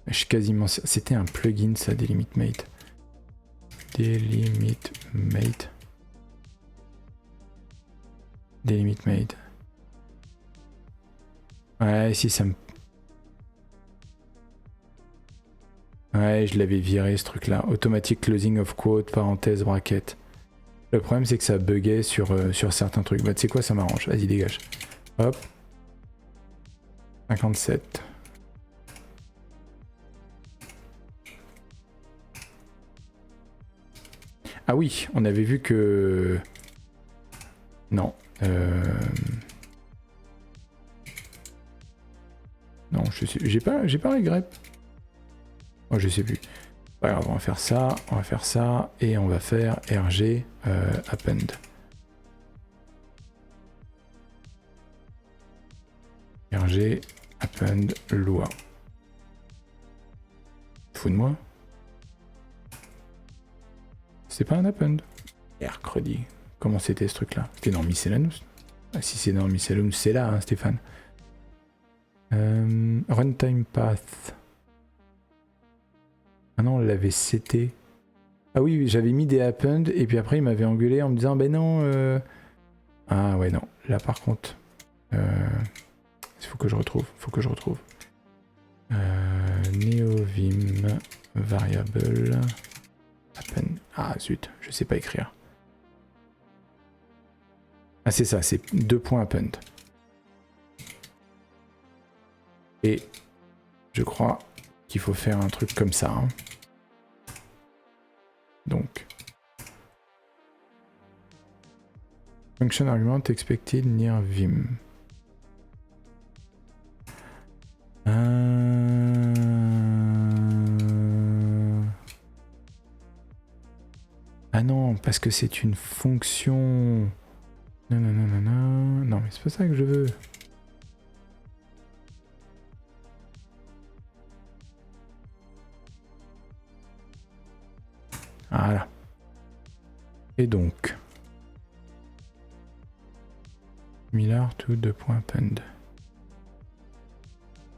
A: Je suis quasiment... C'était un plugin ça, Delimite Mate. Delimite Mate. Delimite Mate. Ouais, si ça me... Ouais, je l'avais viré ce truc-là. Automatic closing of quote, parenthèse, bracket. Le problème c'est que ça buguait sur certains trucs. Bah tu sais quoi, ça m'arrange. Vas-y, dégage. Hop. 57. Ah oui, on avait vu que... Non. Non, je sais... J'ai pas les grep. Oh, je sais plus. Alors, on va faire ça, et on va faire RG append. RG append loi. Fous de moi. C'est pas un append. Mercredi. Comment c'était ce truc-là? C'était dans Miscellaneous. Ah, si c'est dans Miscellaneous, c'est là, hein, Stéphane. Runtime path. Ah non, on l'avait CT. Ah oui, j'avais mis des append et puis après il m'avait engueulé en me disant ben non. Ah ouais non, là par contre, il faut que je retrouve, neovim variable append. Ah zut, je sais pas écrire. Ah c'est ça, c'est 2 points append. Et je crois qu'il faut faire un truc comme ça. Hein. Donc, function argument expected near vim. Ah non, parce que c'est une fonction. Non, mais c'est pas ça que je veux. Voilà. Et donc, similar to 2.append.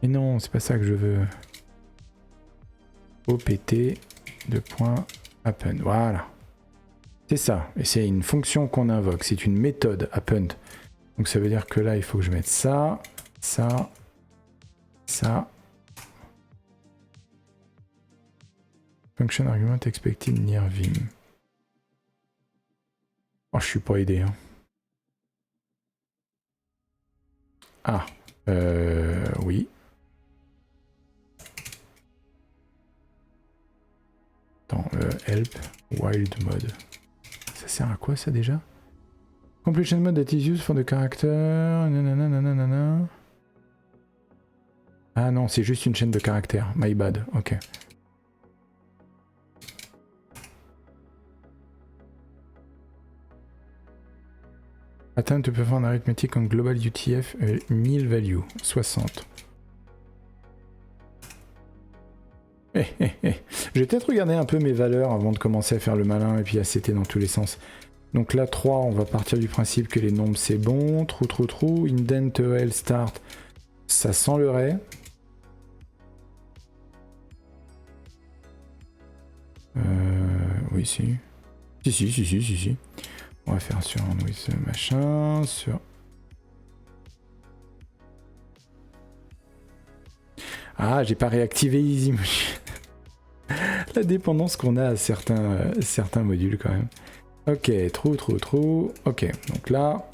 A: Et non, c'est pas ça que je veux. OPT 2.append. Voilà. C'est ça. Et c'est une fonction qu'on invoque. C'est une méthode append. Donc ça veut dire que là, il faut que je mette ça, ça, ça. Function argument expected near vim. Oh, je suis pas aidé. Hein. Ah, oui. Attends, help, wild mode. Ça sert à quoi ça déjà? Completion mode that is used for the character. Nanana. Ah non, c'est juste une chaîne de caractères. My bad, ok. Atteint to perform arithmetic on global UTF 1000 value. 60. Je vais peut-être regarder un peu mes valeurs avant de commencer à faire le malin et puis à setter dans tous les sens. Donc là 3, on va partir du principe que les nombres c'est bon. Trou. Indent EL start, ça sent le ray. Oui, si. Si. On va faire sur un with machin, sur... Ah, j'ai pas réactivé Easy Motion. La dépendance qu'on a à certains modules quand même. Ok, trou. Ok, donc là,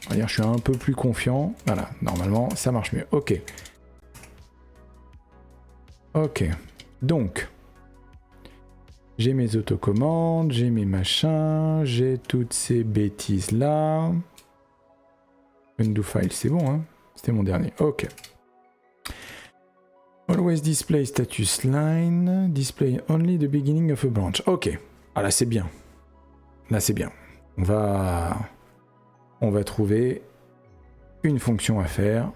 A: on va dire je suis un peu plus confiant. Voilà, normalement ça marche mieux. Ok. Donc, j'ai mes autocommandes, j'ai mes machins, j'ai toutes ces bêtises là. Undo file, c'est bon, hein? C'était mon dernier. Ok. Always display status line, display only the beginning of a branch. Ok, ah là c'est bien. Là c'est bien. On va trouver une fonction à faire.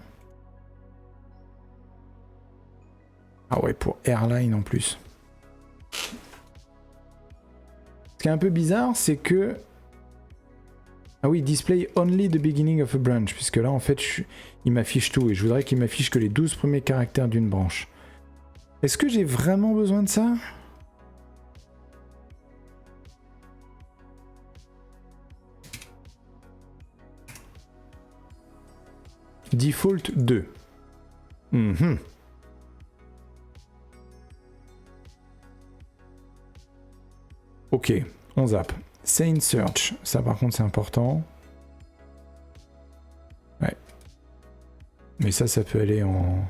A: Ah ouais, pour airline en plus. Ce qui est un peu bizarre, c'est que... Ah oui, display only the beginning of a branch, puisque là en fait il m'affiche tout et je voudrais qu'il m'affiche que les 12 premiers caractères d'une branche. Est-ce que j'ai vraiment besoin de ça? Default 2. Ok, on zappe. Sane search, ça par contre c'est important. Ouais. Mais ça peut aller en...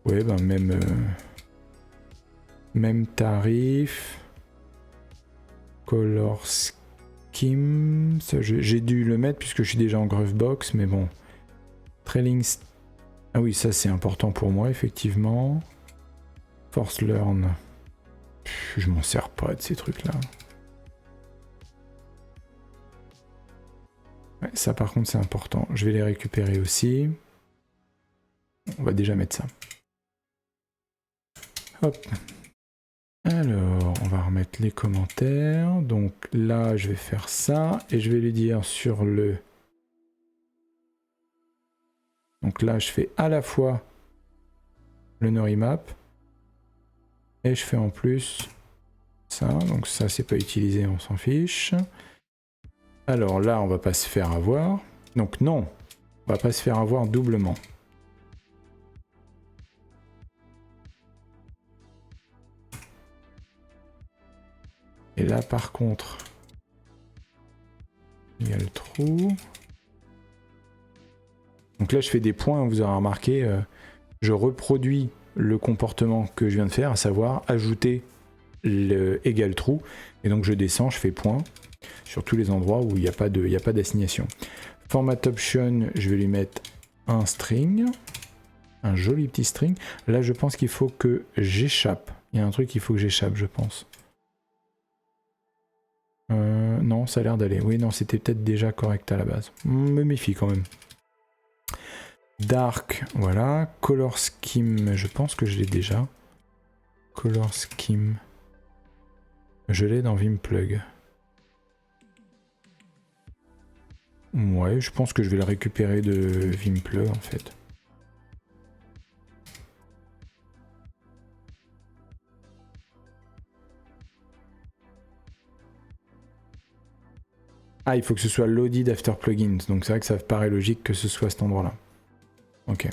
A: Ouais, ben même tarif. Color scheme. J'ai dû le mettre puisque je suis déjà en Grövbox, mais bon. Trailing... Ah oui, ça c'est important pour moi, effectivement. Force learn. Je m'en sers pas de ces trucs-là. Ouais, ça par contre c'est important. Je vais les récupérer aussi. On va déjà mettre ça. Hop. Alors, on va remettre les commentaires. Donc là, je vais faire ça. Et je vais lui dire sur le... Donc là, je fais à la fois le Norimap. Et je fais en plus ça. Donc ça, c'est pas utilisé, on s'en fiche. Alors là, on va pas se faire avoir. Donc non, on va pas se faire avoir doublement. Et là, par contre, il y a le trou. Donc là, je fais des points, vous aurez remarqué, je reproduis le comportement que je viens de faire, à savoir ajouter le égal trou. Et donc je descends, je fais point sur tous les endroits où il n'y a pas d'assignation. Format option, je vais lui mettre un string, un joli petit string. Là, je pense qu'il faut que j'échappe. Il y a un truc qu'il faut que j'échappe, je pense. Non, ça a l'air d'aller. Oui, non, c'était peut-être déjà correct à la base. Me méfie quand même. Dark, voilà. Color scheme, je pense que je l'ai déjà. Color scheme. Je l'ai dans Vimplug. Ouais, je pense que je vais le récupérer de Vimplug en fait. Ah, il faut que ce soit loaded after plugins. Donc c'est vrai que ça paraît logique que ce soit à cet endroit-là. Ok.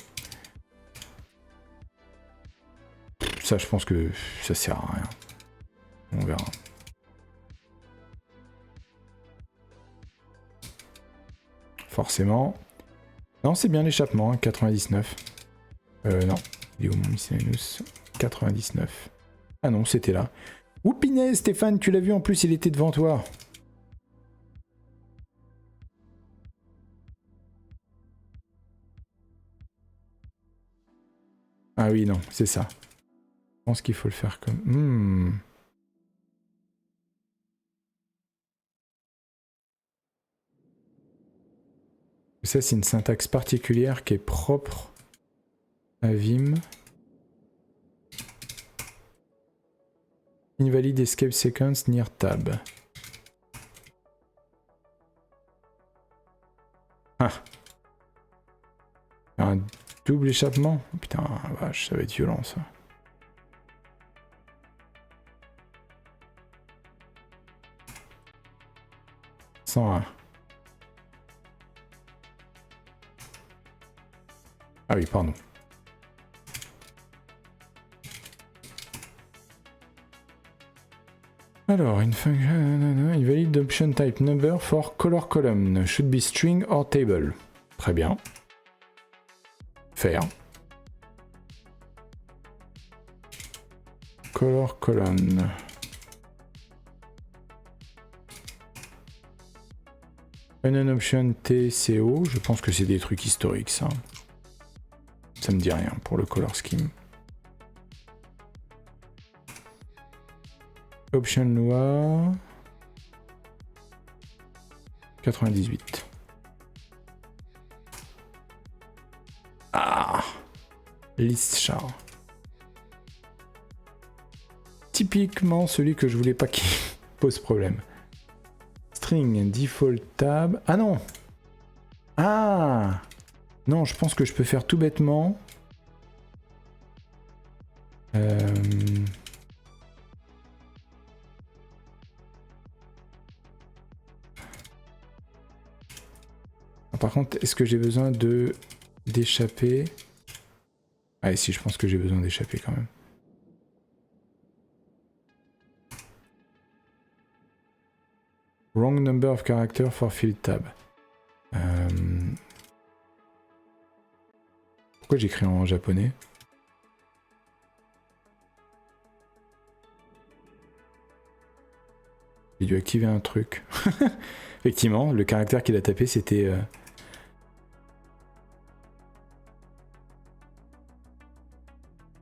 A: Ça, je pense que ça sert à rien. On verra. Forcément. Non, c'est bien l'échappement, hein, 99. Non. Il est où mon miscellaneous? 99. Ah non, c'était là. Oupinet, Stéphane, tu l'as vu en plus, il était devant toi. Ah oui, non, c'est ça. Je pense qu'il faut le faire comme... Ça, c'est une syntaxe particulière qui est propre à Vim. Invalid escape sequence near tab. Ah. Un double échappement? Putain, vache, ça va être violent ça. Ah oui, pardon. Alors, invalid option type number for color column should be string or table. Très bien. Faire. Color column. Unknown option TCO, je pense que c'est des trucs historiques ça. Ça me dit rien pour le color scheme. Option loi 98. Ah, list char. Typiquement celui que je voulais pas qu'il pose problème. String default tab. Ah non. Ah non, je pense que je peux faire tout bêtement. Par contre, est-ce que j'ai besoin d'échapper? Ah si, je pense que j'ai besoin d'échapper quand même. Wrong number of characters for field tab. Pourquoi j'écris en japonais? J'ai dû activer un truc. Effectivement, le caractère qu'il a tapé, c'était...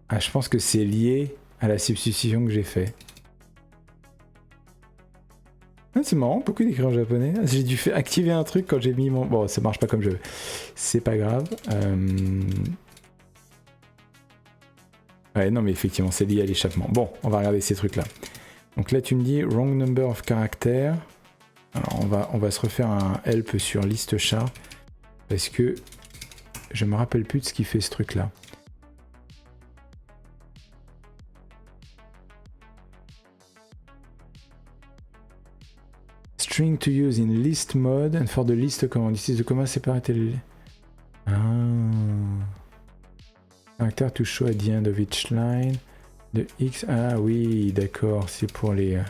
A: Ah, je pense que c'est lié à la substitution que j'ai fait. Ah, c'est marrant, pourquoi il écrit en japonais? J'ai dû activer un truc quand j'ai mis mon... Bon, ça marche pas comme je veux. C'est pas grave. Ouais, non, mais effectivement, c'est lié à l'échappement. Bon, on va regarder ces trucs-là. Donc là, tu me dis wrong number of characters. Alors, on va se refaire un help sur list char. Parce que je me rappelle plus de ce qui fait ce truc-là. String to use in list mode and for the list command. This is the command separated. Ah. Character to show at the end of each line. The X. Ah oui, d'accord, c'est pour les.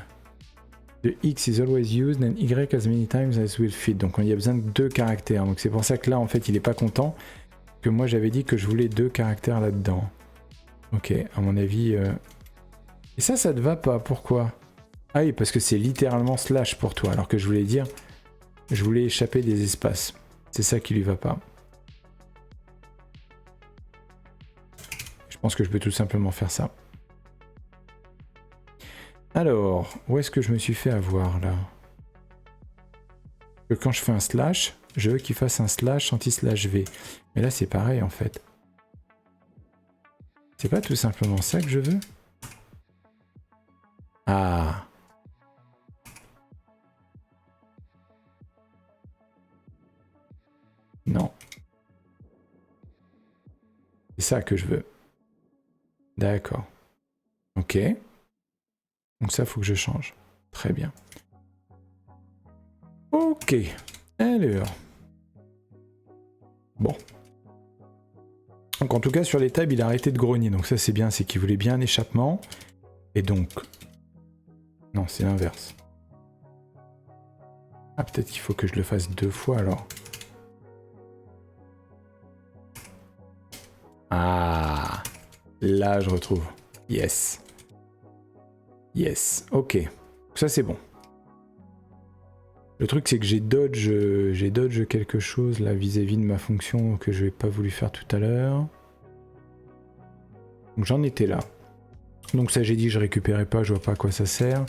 A: The X is always used and Y as many times as will fit. Donc il y a besoin de 2 caractères. Donc c'est pour ça que là en fait il est pas content. Que moi j'avais dit que je voulais 2 caractères là-dedans. Ok, à mon avis. Et ça te va pas, pourquoi? Ah oui, parce que c'est littéralement slash pour toi, alors que je voulais dire, je voulais échapper des espaces. C'est ça qui lui va pas. Je pense que je peux tout simplement faire ça. Alors, où est-ce que je me suis fait avoir là? Que quand je fais un slash, je veux qu'il fasse un slash anti-slash V. Mais là c'est pareil en fait. C'est pas tout simplement ça que je veux? Ah. Non. C'est ça que je veux. D'accord. Ok. Donc ça, faut que je change. Très bien. Ok. Alors. Bon. Donc en tout cas, sur les tables, il a arrêté de grogner. Donc ça, c'est bien. C'est qu'il voulait bien un échappement. Et donc... Non, c'est l'inverse. Ah, peut-être qu'il faut que je le fasse 2 fois, alors. Ah. Là, je retrouve. Yes. Yes. Ok. Ça, c'est bon. Le truc, c'est que j'ai dodge quelque chose là vis-à-vis de ma fonction que je n'ai pas voulu faire tout à l'heure. Donc j'en étais là. Donc ça, j'ai dit que je récupérais pas, je vois pas à quoi ça sert.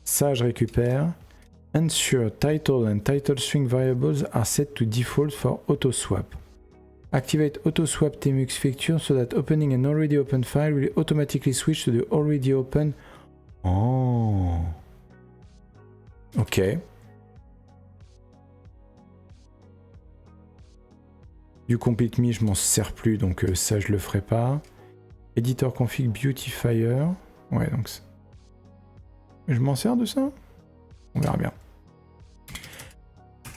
A: Ça, je récupère. Ensure title and title string variables are set to default for auto swap. Activate auto swap tmux feature so that opening an already open file will automatically switch to the already open. Oh. Ok. Du complete me, je m'en sers plus, donc ça je le ferai pas. Editor config beautifier. Ouais, donc je m'en sers de ça? On verra bien.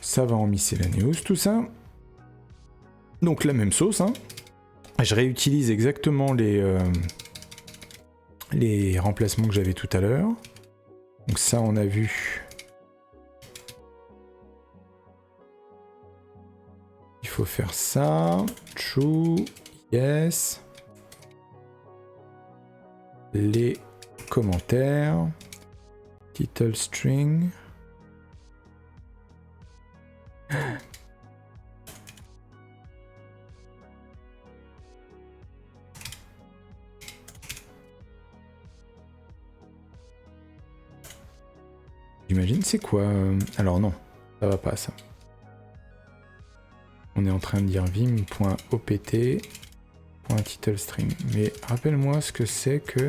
A: Ça va en miscellaneous, tout ça. Donc la même sauce, hein. Je réutilise exactement les remplacements que j'avais tout à l'heure. Donc ça, on a vu. Il faut faire ça. True, yes. Les commentaires. Title string. J'imagine c'est quoi alors non, ça va pas ça. On est en train de dire vim.opt.titleString. Mais rappelle-moi ce que c'est que...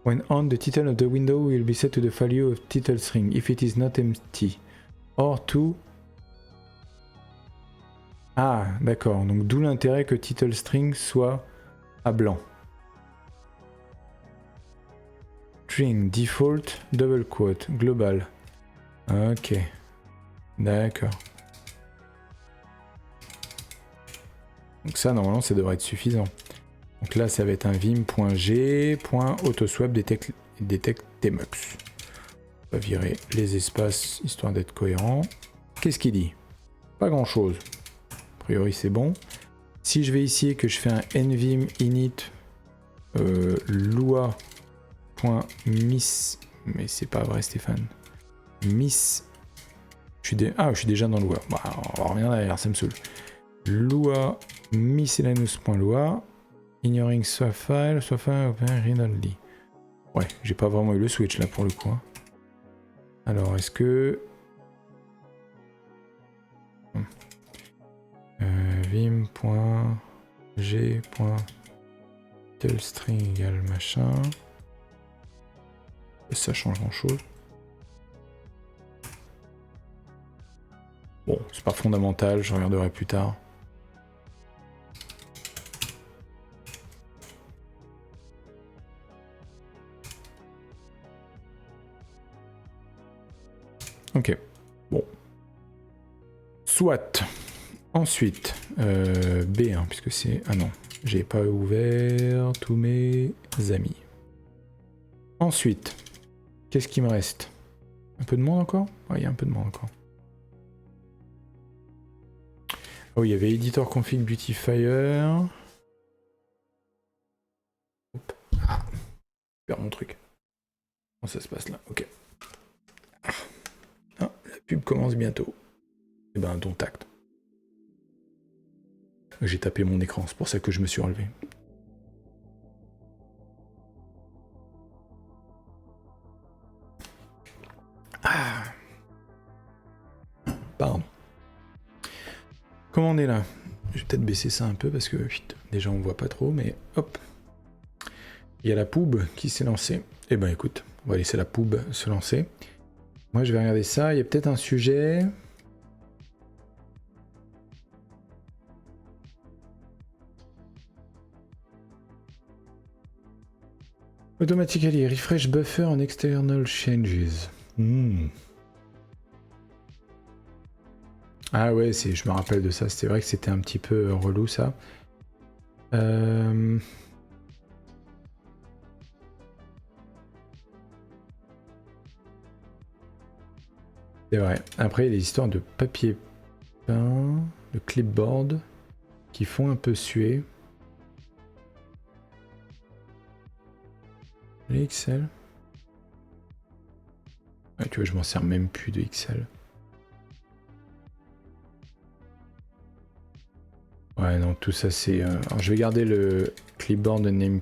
A: When on, the title of the window will be set to the value of titleString if it is not empty. Or to... Ah, d'accord. Donc d'où l'intérêt que titleString soit à blanc. String, default, double quote, global. Ok. D'accord. Donc ça, normalement, ça devrait être suffisant. Donc là, ça va être un vim.g.autoswap detect tmux. On va virer les espaces, histoire d'être cohérent. Qu'est-ce qu'il dit? Pas grand-chose. A priori, c'est bon. Si je vais ici et que je fais un nvim init lua.miss... Mais c'est pas vrai, Stéphane. Miss... je suis déjà dans lua. Bah, on va revenir derrière, ça me saoule. Lua miscellaneous.lua ignoring swap file open read only. Ouais, j'ai pas vraiment eu le switch là pour le coup. Hein. Alors est-ce que vim.g.titleString égale machin. Ça change grand chose. Bon, c'est pas fondamental, je regarderai plus tard. Ok, bon. Soit. Ensuite, B1, puisque c'est... Ah non, j'ai pas ouvert tous mes amis. Ensuite, qu'est-ce qui me reste? Un peu de monde encore? Ouais, il y a un peu de monde encore. Oh, il y avait Editor Config Beautifier. Hop. Ah, je perds mon truc. Comment ça se passe là? Ok. Ah, la pub commence bientôt. Eh ben, ton tact. J'ai tapé mon écran, c'est pour ça que je me suis relevé. Ah. Pardon. Comment on est là? Je vais peut-être baisser ça un peu parce que déjà on voit pas trop, mais hop. Il y a la poub qui s'est lancée. Eh ben écoute, on va laisser la poub se lancer. Moi je vais regarder ça, il y a peut-être un sujet. Automatically refresh buffer on external changes. Ah ouais, je me rappelle de ça, c'était vrai que c'était un petit peu relou ça. C'est vrai. Après, il y a des histoires de papier peint, de clipboard, qui font un peu suer. Les XL. Ouais, tu vois, je m'en sers même plus de XL. Ouais, non, tout ça c'est... Alors, je vais garder le clipboard de Name+.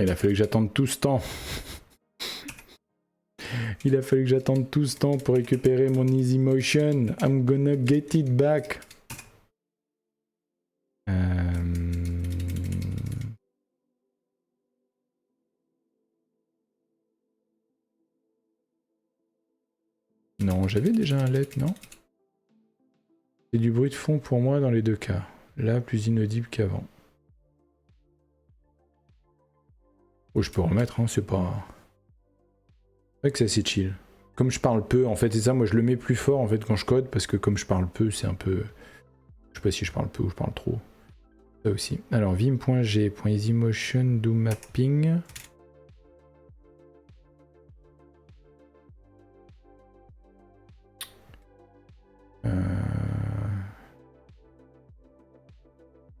A: Il a fallu que j'attende tout ce temps. Il a fallu que j'attende tout ce temps pour récupérer mon Easy Motion. I'm gonna get it back. Non, j'avais déjà un let, non? C'est du bruit de fond pour moi dans les deux cas. Là, plus inaudible qu'avant. Oh, je peux remettre, hein, c'est pas... C'est vrai que c'est assez chill. Comme je parle peu, en fait, c'est ça, moi je le mets plus fort en fait quand je code, parce que comme je parle peu, c'est un peu... Je sais pas si je parle peu ou je parle trop. Ça aussi. Alors, vim.g.easymotion do mapping.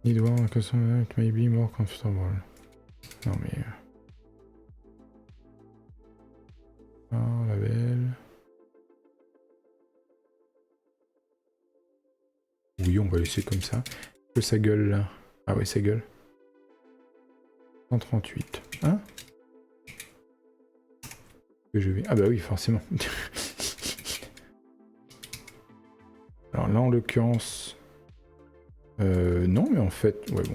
A: Need one customer it may be more comfortable. Non mais... Oh, la belle. Oui, on va laisser comme ça. Que ça gueule là. Ah ouais, ça gueule. 138. Hein? Que je vais... Ah bah oui, forcément. Alors là, en l'occurrence... non, mais en fait... Ouais, bon.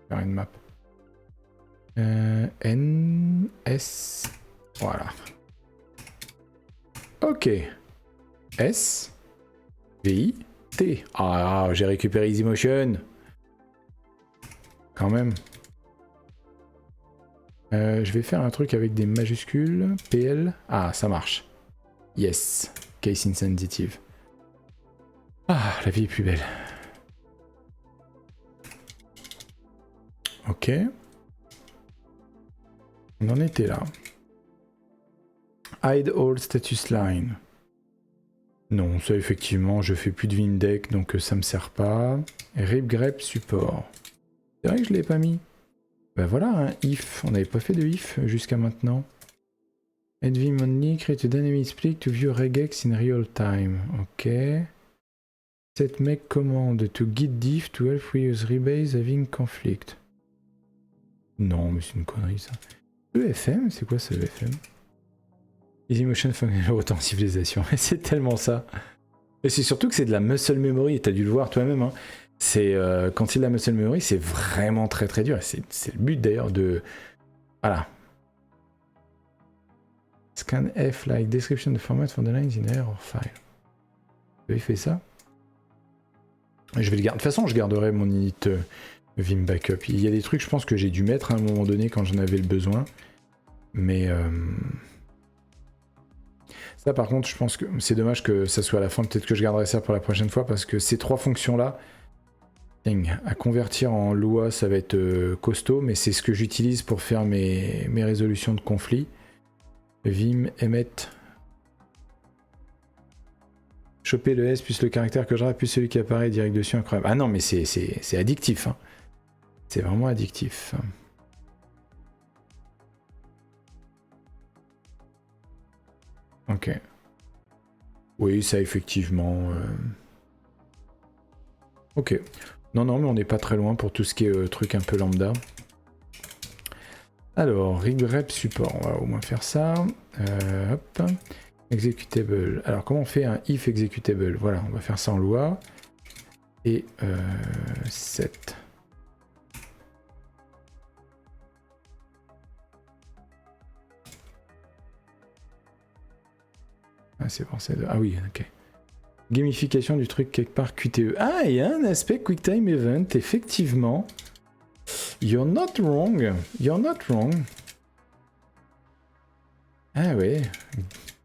A: Faire une map. N... S... Voilà. Ok. S... V... T. Ah, j'ai récupéré EasyMotion. Quand même. Je vais faire un truc avec des majuscules. PL. Ah, ça marche. Yes. Case insensitive. Ah, la vie est plus belle. Ok. On en était là. Hide all status line. Non, ça effectivement, je fais plus de Vimdeck, donc ça me sert pas. Ripgrep support. C'est vrai que je l'ai pas mis. Ben voilà, un if. On n'avait pas fait de if jusqu'à maintenant. Add Vim only, create a dynamic split to view regex in real time. Ok. Set make command to git diff to help reuse rebase having conflict. Non, mais c'est une connerie ça. EFM, c'est quoi ce EFM? EasyMotion Functional Autant Civilisation. C'est tellement ça. Et c'est surtout que c'est de la muscle memory. T'as dû le voir toi-même. Hein. C'est quand c'est de la muscle memory, c'est vraiment très très dur. C'est le but d'ailleurs de. Voilà. Scan F like description of format for the lines in error file. Vous avez fait ça? Je vais le garder. De toute façon, je garderai mon init Vim backup. Il y a des trucs, je pense que j'ai dû mettre à un moment donné quand j'en avais le besoin. Mais. Ça par contre je pense que c'est dommage que ça soit à la fin, peut-être que je garderai ça pour la prochaine fois parce que ces trois fonctions là, à convertir en Lua ça va être costaud, mais c'est ce que j'utilise pour faire mes résolutions de conflits. Vim, emmet, choper le S plus le caractère que je rappe plus celui qui apparaît direct dessus, incroyable. Ah non mais c'est addictif, hein. C'est vraiment addictif. Ok. Oui, ça effectivement. Ok. Non, non, mais on n'est pas très loin pour tout ce qui est truc un peu lambda. Alors, rigrep support, on va au moins faire ça. Hop. Executable. Alors, comment on fait un if executable? Voilà, on va faire ça en loi. Et 7. Ah, c'est pensé de... Ah oui, ok. Gamification du truc quelque part QTE. Ah, il y a un aspect QuickTime Event, effectivement. You're not wrong. You're not wrong. Ah ouais.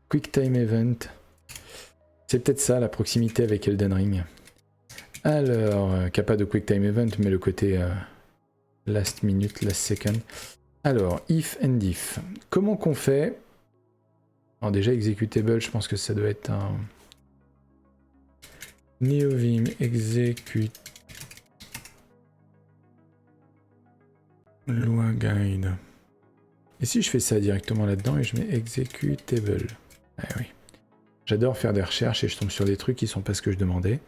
A: QuickTime Event. C'est peut-être ça, la proximité avec Elden Ring. Alors, qu'il n'y a pas de QuickTime Event, mais le côté last minute, last second. Alors, if and if. Comment qu'on fait? Alors déjà, executable, je pense que ça doit être un... NeoVim execute loi guide. Et si je fais ça directement là-dedans et je mets executable? Ah oui. J'adore faire des recherches et je tombe sur des trucs qui sont pas ce que je demandais.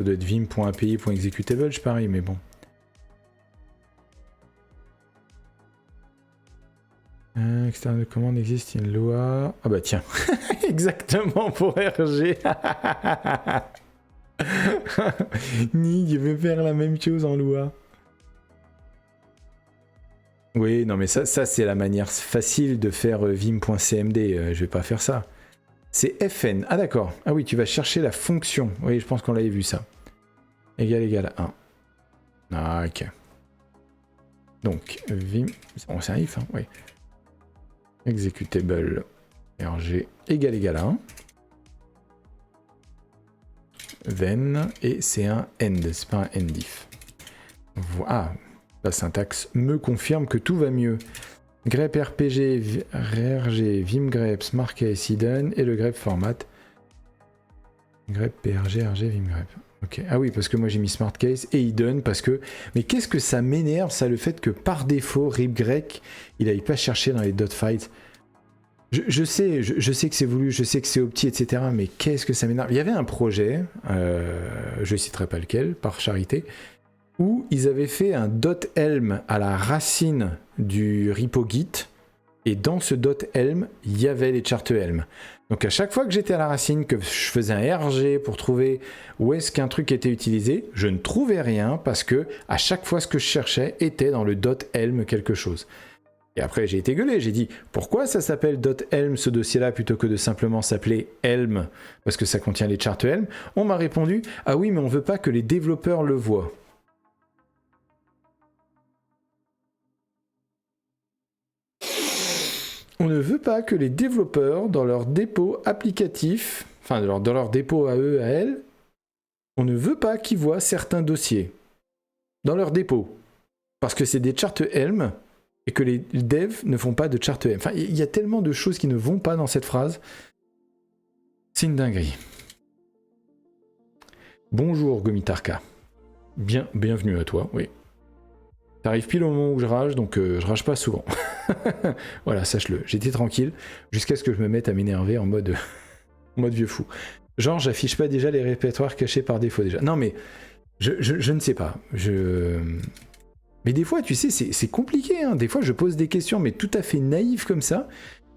A: Ça doit être vim.api.executable, je parie, mais bon. Externe de commande existe une loi. Ah bah tiens, exactement pour RG. Nig veut faire la même chose en loi. Oui, non mais ça c'est la manière facile de faire vim.cmd. Je vais pas faire ça. C'est fn. Ah d'accord. Ah oui, tu vas chercher la fonction. Oui, je pense qu'on l'avait vu ça. Égal 1. Ah, ok. Donc, vim... Bon, c'est un if, hein, oui. Executable rg égal 1. Then, et c'est un end, c'est pas un endif. Voilà. La syntaxe me confirme que tout va mieux. grep rpg, rg, vimgrep, smartcase, hidden, et le grep format. grep prg, rg, vimgrep. Ok. Ah oui, parce que moi j'ai mis smartcase et hidden parce que... Mais qu'est-ce que ça m'énerve, ça, le fait que par défaut, ripgrec, il n'aille pas chercher dans les dotfiles. Je sais que c'est voulu, je sais que c'est opti, etc. Mais qu'est-ce que ça m'énerve. Il y avait un projet, je ne citerai pas lequel, par charité, où ils avaient fait un .elm à la racine du repo Git, et dans ce .elm, il y avait les charts elm. Donc à chaque fois que j'étais à la racine, que je faisais un RG pour trouver où est-ce qu'un truc était utilisé, je ne trouvais rien parce que à chaque fois ce que je cherchais était dans le .elm quelque chose. Et après j'ai été gueulé, j'ai dit pourquoi ça s'appelle .elm ce dossier-là plutôt que de simplement s'appeler elm parce que ça contient les charts elm. On m'a répondu ah oui mais on veut pas que les développeurs le voient. On ne veut pas que les développeurs, dans leur dépôt applicatif, enfin dans leur dépôt à eux, à elles, on ne veut pas qu'ils voient certains dossiers dans leur dépôt. Parce que c'est des charts Helm et que les devs ne font pas de charts Helm. Enfin, il y a tellement de choses qui ne vont pas dans cette phrase. C'est une dinguerie. Bonjour Gomitarka. Bienvenue à toi, oui. T'arrives pile au moment où je rage, donc je rage pas souvent. Voilà, sache-le. J'étais tranquille jusqu'à ce que je me mette à m'énerver en mode vieux fou. Genre, j'affiche pas déjà les répertoires cachés par défaut déjà. Non, mais je ne sais pas. Mais des fois, tu sais, c'est compliqué. Hein. Des fois, je pose des questions, mais tout à fait naïves comme ça,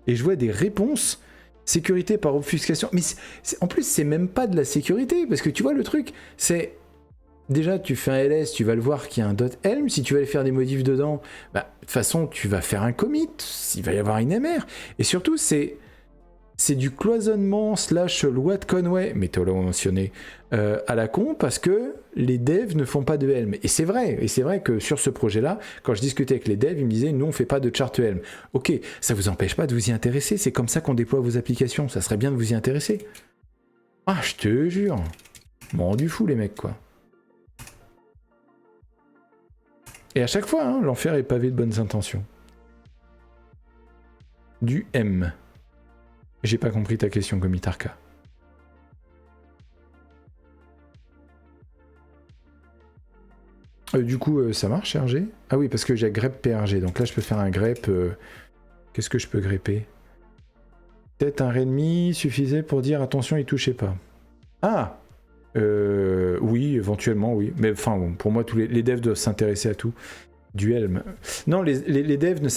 A: et je vois des réponses. Sécurité par obfuscation. Mais en plus, c'est même pas de la sécurité, parce que tu vois, le truc, c'est... Déjà, tu fais un ls, tu vas le voir qu'il y a un .elm. Si tu vas aller faire des modifs dedans, bah, de toute façon, tu vas faire un commit. Il va y avoir une MR. Et surtout, c'est du cloisonnement / loi de Conway, mais tu l'as mentionné, à la con, parce que les devs ne font pas de Helm. Et c'est vrai. Et c'est vrai que sur ce projet-là, quand je discutais avec les devs, ils me disaient, nous, on fait pas de chart Helm. Ok, ça vous empêche pas de vous y intéresser. C'est comme ça qu'on déploie vos applications. Ça serait bien de vous y intéresser. Ah, je te jure. M'ont rendu fou, les mecs, quoi. Et à chaque fois, hein, l'enfer est pavé de bonnes intentions. Du M. J'ai pas compris ta question, Gomitarka. Du coup, ça marche, RG? Ah oui, parce que j'ai grep PRG. Donc là, je peux faire un grep. Qu'est-ce que je peux grepper? Peut-être un readme suffisait pour dire attention, il touchait pas. Ah! Oui, éventuellement, oui. Mais enfin, bon, pour moi, tous les devs doivent s'intéresser à tout. Du Helm. Non, les devs ne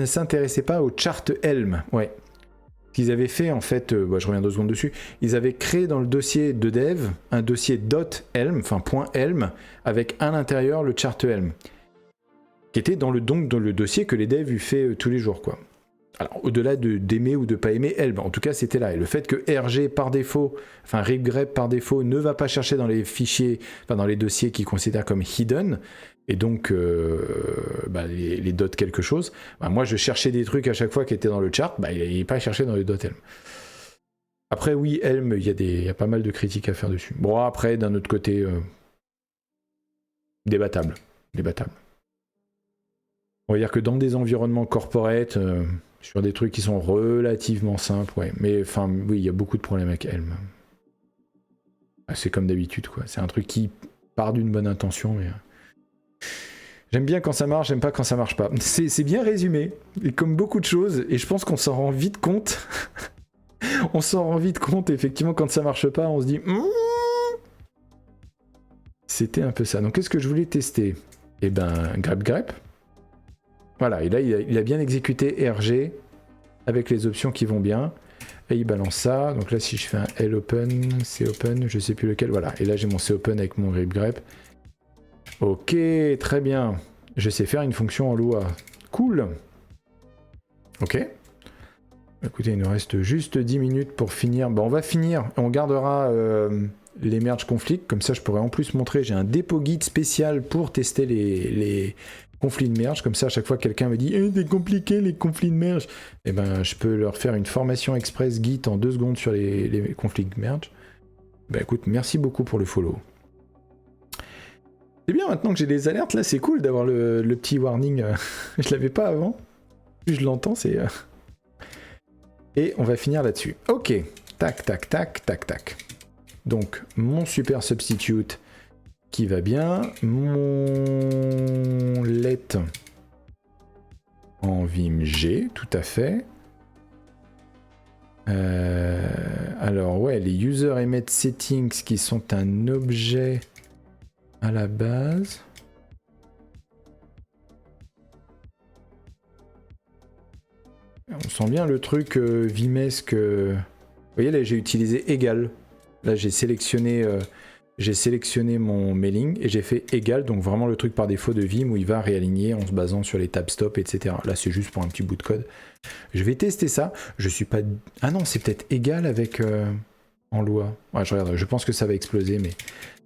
A: s'intéressaient pas au chart Helm. Ouais. Ce qu'ils avaient fait, en fait, je reviens 2 secondes dessus, ils avaient créé dans le dossier de dev un dossier .helm, enfin .helm, avec à l'intérieur le chart Helm, qui était dans le dossier que les devs lui fait tous les jours, quoi. Alors, au-delà d'aimer ou de pas aimer Helm, en tout cas, c'était là. Et le fait que RG par défaut, enfin ripgrep par défaut, ne va pas chercher dans les fichiers, enfin dans les dossiers qu'il considère comme hidden, et donc les dots quelque chose, moi je cherchais des trucs à chaque fois qui étaient dans le chart, il n'est pas cherché dans les dots Helm. Après, oui, Helm, il y a pas mal de critiques à faire dessus. Bon, après, d'un autre côté, débattable. On va dire que dans des environnements corporate, sur des trucs qui sont relativement simples, ouais. Mais enfin, oui, il y a beaucoup de problèmes avec Helm. C'est comme d'habitude, quoi. C'est un truc qui part d'une bonne intention, mais... J'aime bien quand ça marche, j'aime pas quand ça marche pas. C'est bien résumé, et comme beaucoup de choses, et je pense qu'on s'en rend vite compte. On s'en rend vite compte, effectivement, quand ça marche pas, on se dit... C'était un peu ça. Donc qu'est-ce que je voulais tester? Eh ben, grep. Voilà, et là il a bien exécuté RG avec les options qui vont bien. Et il balance ça. Donc là, si je fais un L open, C open, je sais plus lequel. Voilà. Et là, j'ai mon C open avec mon grep. Ok, très bien. Je sais faire une fonction en Lua. Cool. Ok. Écoutez, il nous reste juste 10 minutes pour finir. Bon, on va finir. On gardera les merge conflits. Comme ça, je pourrais en plus montrer. J'ai un dépôt guide spécial pour tester les conflits de merge. Comme ça, à chaque fois que quelqu'un me dit c'est compliqué les conflits de merge, eh ben, je peux leur faire une formation express guide en 2 secondes sur les conflits de merge. Ben écoute, merci beaucoup pour le follow. C'est bien maintenant que j'ai des alertes. Là, c'est cool d'avoir le petit warning. Je l'avais pas avant. Plus je l'entends, c'est... Et on va finir là-dessus. Ok, tac. Donc, mon super substitute qui va bien. Mon let en vimg, tout à fait. Alors, ouais, les user emit settings qui sont un objet à la base. On sent bien le truc vimesque. Vous voyez là, j'ai utilisé égal. Là, j'ai sélectionné mon mailing et j'ai fait égal, donc vraiment le truc par défaut de Vim où il va réaligner en se basant sur les tab stop, etc. Là, c'est juste pour un petit bout de code. Je vais tester ça. Je suis pas. Ah non, c'est peut-être égal avec en Lua. Ouais, je regarde. Je pense que ça va exploser, mais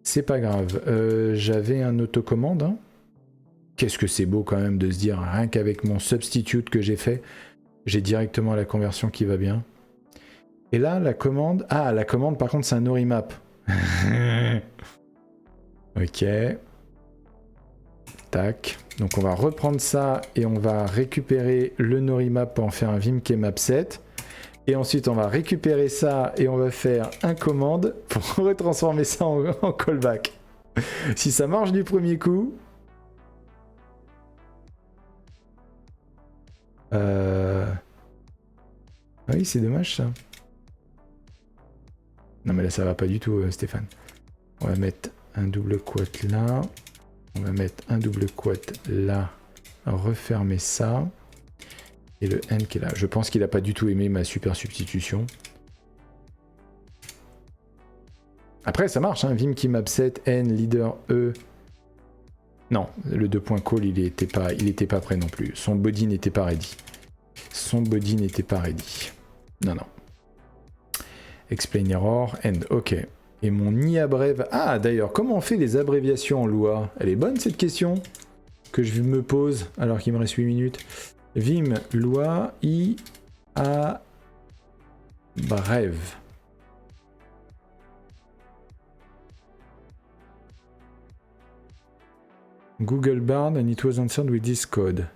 A: c'est pas grave. J'avais un autocommande. Hein. Qu'est-ce que c'est beau quand même de se dire rien qu'avec mon substitute que j'ai fait. J'ai directement la conversion qui va bien. Et là, la commande... Ah, la commande, par contre, c'est un norimap. Ok. Tac. Donc, on va reprendre ça et on va récupérer le norimap pour en faire un vimkmap7. Et ensuite, on va récupérer ça et on va faire un commande pour retransformer ça en callback. Si ça marche du premier coup... Ah oui, c'est dommage ça. Non mais là ça va pas du tout Stéphane. On va mettre un double quote là. On va mettre un double quote là. Refermer ça. Et le N qui est là. Je pense qu'il a pas du tout aimé ma super substitution. Après ça marche, hein. Vim qui map7, N, leader E. Non, le 2.call il était pas prêt non plus. Son body n'était pas ready. Non. Explain error, end, ok. Et mon i abrève... Ah, d'ailleurs, comment on fait les abréviations en Lua? Elle est bonne, cette question que je me pose, alors qu'il me reste 8 minutes. Vim, Lua, i, a, brève. Google Bard, and it was answered with this code.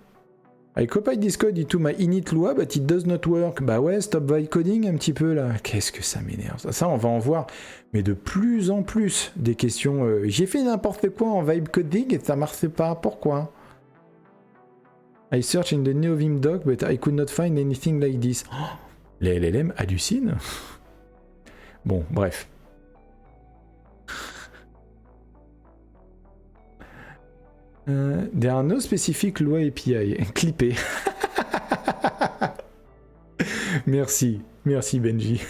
A: I copied this code into my init Lua, but it does not work. Bah ouais, stop vibe coding un petit peu là. Qu'est-ce que ça m'énerve. Ça, on va en voir, mais de plus en plus des questions. J'ai fait n'importe quoi en vibe coding et ça marchait pas. Pourquoi? I searched in the NeoVim doc, but I could not find anything like this. Oh, les LLM hallucinent. Bon, bref. There are no specific Lua API. Clippé. Merci Benji.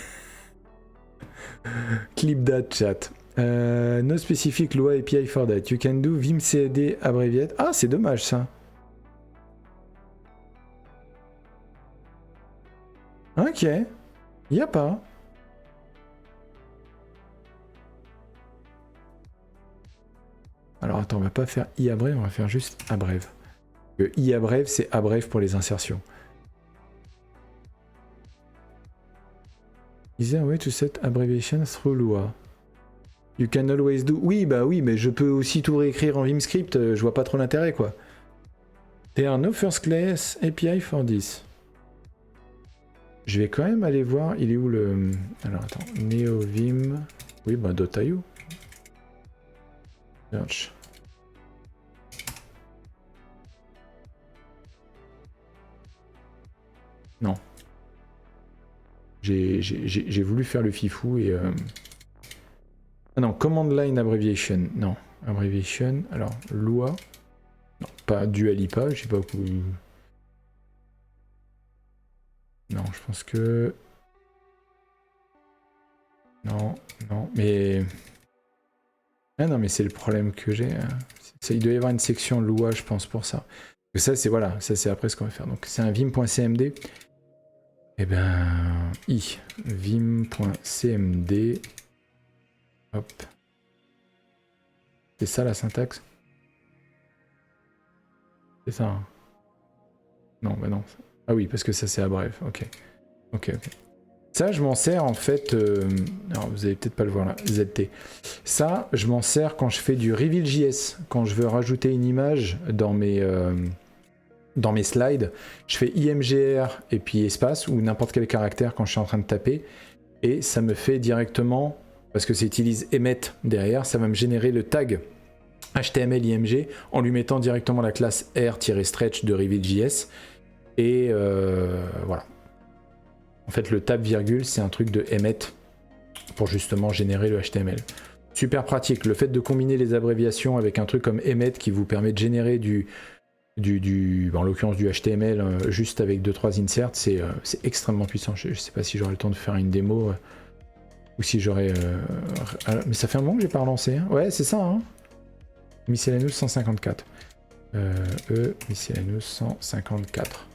A: Clip that chat. No specific Lua API for that. You can do vimcd abbreviate. Ah, c'est dommage ça. Ok. Y a pas. Alors attends, on va pas faire i abrève, on va faire juste abrève. Le i abrève, c'est abrève pour les insertions. Is there a way to set abbreviation through Lua? You can always do... Oui, bah oui, mais je peux aussi tout réécrire en Vimscript, je vois pas trop l'intérêt, quoi. There are no first class API for this. Je vais quand même aller voir, il est où le... Alors attends, NeoVim... Oui, bah .io. Search. Non. J'ai voulu faire le fifou et... Ah non, command line abbreviation, non. abbreviation. Alors, Lua. Non, pas Dualipa, je sais pas où. Non, je pense que. Non, non, mais. Ah non, mais c'est le problème que j'ai. Il doit y avoir une section Lua, je pense, pour ça. Ça, c'est voilà, ça c'est après ce qu'on va faire. Donc, c'est un vim.cmd. Eh ben, vim.cmd. Hop. C'est ça la syntaxe? C'est ça. Hein. Non, bah non. Ah oui, parce que ça c'est abrève. Ok. Ok, ok. Ça, je m'en sers en fait. Alors, vous allez peut-être pas le voir là. ZT. Ça, je m'en sers quand je fais du Reveal.js. Quand je veux rajouter une image dans mes slides, je fais imgr et puis espace ou n'importe quel caractère quand je suis en train de taper. Et ça me fait directement, parce que ça utilise emmet derrière, ça va me générer le tag HTML img en lui mettant directement la classe r-stretch de Reveal.js. Et voilà. En fait, le tab virgule, c'est un truc de emmet pour justement générer le HTML. Super pratique. Le fait de combiner les abréviations avec un truc comme emmet qui vous permet de générer en l'occurrence du HTML juste avec 2-3 inserts, c'est extrêmement puissant. Je sais pas si j'aurai le temps de faire une démo ou si j'aurai... mais ça fait un moment que j'ai pas relancé. Hein. Ouais, c'est ça. Hein. Miscellaneous 154. Miscellaneous 154.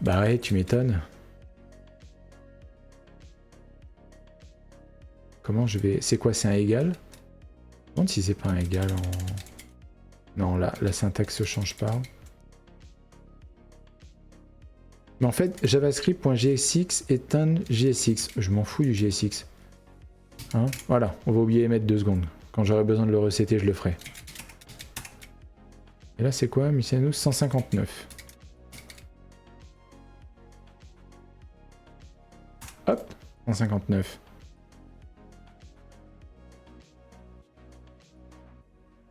A: Bah ouais, tu m'étonnes. Comment je vais... C'est quoi, c'est un égal? Je me demande si c'est pas un égal en... Non, la syntaxe ne change pas. Mais en fait, javascript.gsx est un JSX. Je m'en fous du JSX. Hein, voilà, on va oublier mettre 2 secondes. Quand j'aurai besoin de le resetter, je le ferai. Et là, c'est quoi? Miscellaneous 159. Hop, 159.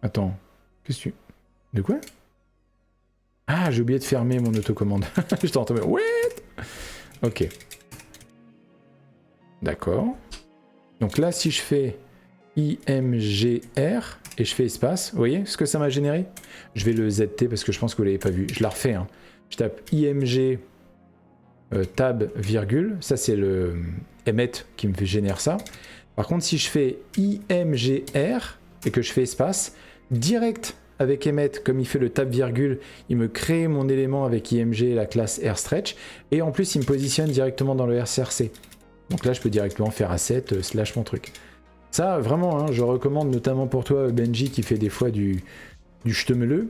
A: Attends, qu'est-ce que tu... De quoi? Ah, j'ai oublié de fermer mon autocommande. Je t'entends, mais... What? Ok. D'accord. Donc là, si je fais imgr et je fais espace, vous voyez ce que ça m'a généré? Je vais le ZT parce que je pense que vous l'avez pas vu. Je la refais. Hein. Je tape img tab virgule. Ça, c'est le emmet qui me génère ça. Par contre, si je fais imgr et que je fais espace, direct avec emmet, comme il fait le tab virgule, il me crée mon élément avec img, la classe rstretch, et en plus il me positionne directement dans le src. Donc là je peux directement faire asset slash mon truc. Ça vraiment, hein, je recommande notamment pour toi Benji qui fait des fois du ch'temeleux,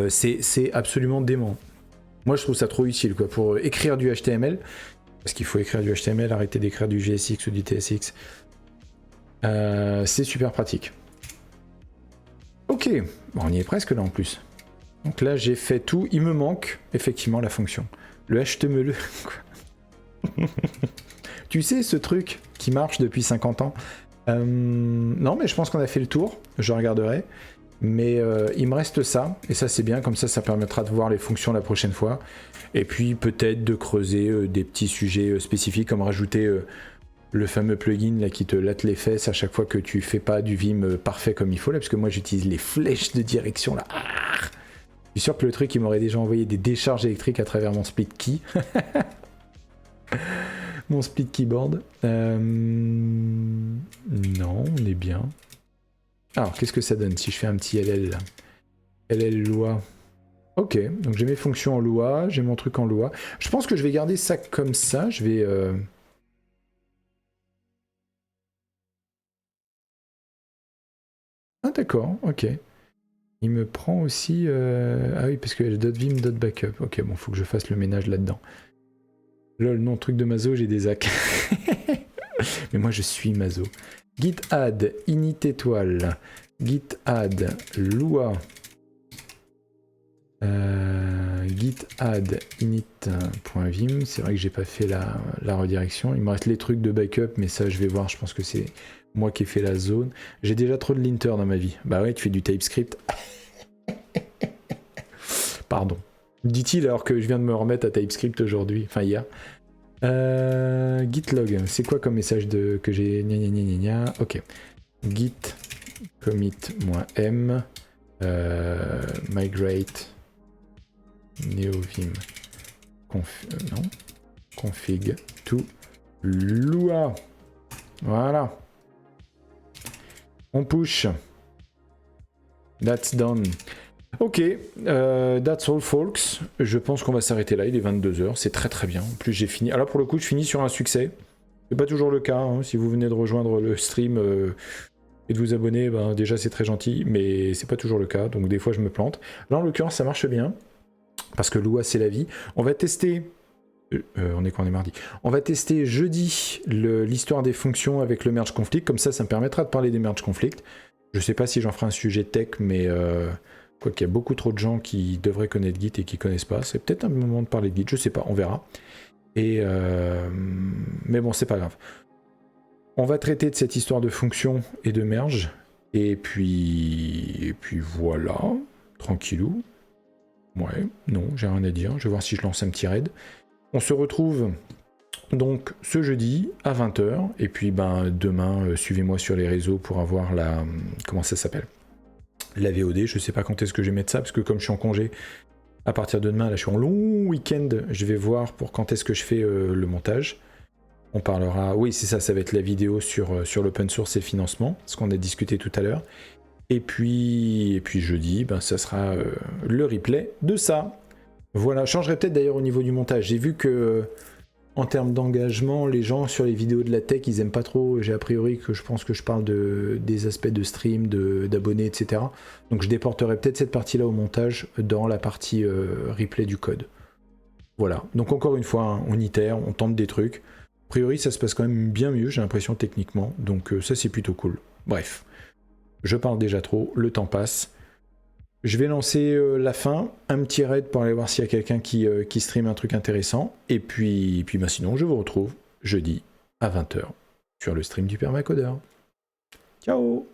A: c'est absolument dément. Moi je trouve ça trop utile quoi, pour écrire du HTML, parce qu'il faut écrire du HTML, arrêter d'écrire du GSX ou du TSX. C'est super pratique. Ok, bon, on y est presque là en plus. Donc là j'ai fait tout, il me manque effectivement la fonction. Le HTML. Tu sais ce truc qui marche depuis 50 ans non mais je pense qu'on a fait le tour, je regarderai. Mais il me reste ça, et ça c'est bien, comme ça permettra de voir les fonctions la prochaine fois. Et puis peut-être de creuser des petits sujets spécifiques, comme rajouter le fameux plugin là, qui te latte les fesses à chaque fois que tu fais pas du Vim parfait comme il faut, là, parce que moi j'utilise les flèches de direction là. Je suis sûr que le truc il m'aurait déjà envoyé des décharges électriques à travers mon split key. Mon split keyboard. Non, on est bien. Alors, qu'est-ce que ça donne si je fais un petit LL là? LL Lua. Ok, donc j'ai mes fonctions en Lua, j'ai mon truc en Lua. Je pense que je vais garder ça comme ça. Je vais... Ah d'accord, ok. Il me prend aussi... Ah oui, parce que .vim.backup. Ok, bon, faut que je fasse le ménage là-dedans. Lol, non, truc de maso, j'ai des hacks. Mais moi, je suis maso. Git add init étoile. Git add lua. Git add init.vim. C'est vrai que j'ai pas fait la redirection. Il me reste les trucs de backup, mais ça, je vais voir. Je pense que c'est moi qui ai fait la zone. J'ai déjà trop de linter dans ma vie. Bah ouais, tu fais du TypeScript. Pardon. Dit-il alors que je viens de me remettre à TypeScript aujourd'hui. Enfin, hier. Git log. C'est quoi comme message que j'ai... Gna gna gna gna gna. Ok. git commit-m migrate neovim config to Lua. Voilà. On push. That's done. Ok, that's all folks. Je pense qu'on va s'arrêter là, il est 22h, c'est très très bien. En plus j'ai fini. Alors pour le coup je finis sur un succès. C'est pas toujours le cas, hein. Si vous venez de rejoindre le stream et de vous abonner, ben, déjà c'est très gentil, mais c'est pas toujours le cas, donc des fois je me plante. Là en l'occurrence ça marche bien, parce que Lua c'est la vie. On va tester, on est quand on est mardi, on va tester jeudi l'histoire des fonctions avec le merge conflict, comme ça me permettra de parler des merge conflict. Je sais pas si j'en ferai un sujet tech, mais quoi qu'il y a beaucoup trop de gens qui devraient connaître Git et qui connaissent pas, c'est peut-être un moment de parler de Git, je sais pas, on verra. Et mais bon, c'est pas grave. On va traiter de cette histoire de fonction et de merge, et puis voilà, tranquillou. Ouais, non, j'ai rien à dire. Je vais voir si je lance un petit raid. On se retrouve donc ce jeudi à 20h, et puis ben demain, suivez-moi sur les réseaux pour avoir la... comment ça s'appelle ? La VOD, je sais pas quand est-ce que je vais mettre ça, parce que comme je suis en congé, à partir de demain, là je suis en long week-end, je vais voir pour quand est-ce que je fais le montage. On parlera, oui c'est ça, ça va être la vidéo sur l'open source et le financement, ce qu'on a discuté tout à l'heure. Et puis jeudi, ben, ça sera le replay de ça. Voilà, je changerai peut-être d'ailleurs au niveau du montage. J'ai vu que en termes d'engagement, les gens sur les vidéos de la tech, ils aiment pas trop. J'ai a priori que je pense que je parle des aspects de stream, d'abonnés, etc. Donc je déporterai peut-être cette partie-là au montage dans la partie replay du code. Voilà, donc encore une fois, hein, on itère, on tente des trucs. A priori, ça se passe quand même bien mieux, j'ai l'impression techniquement. Donc ça, c'est plutôt cool. Bref, je parle déjà trop, le temps passe. Je vais lancer la fin, un petit raid pour aller voir s'il y a quelqu'un qui stream un truc intéressant. Et puis bah sinon, je vous retrouve jeudi à 20h sur le stream du permacodeur. Ciao!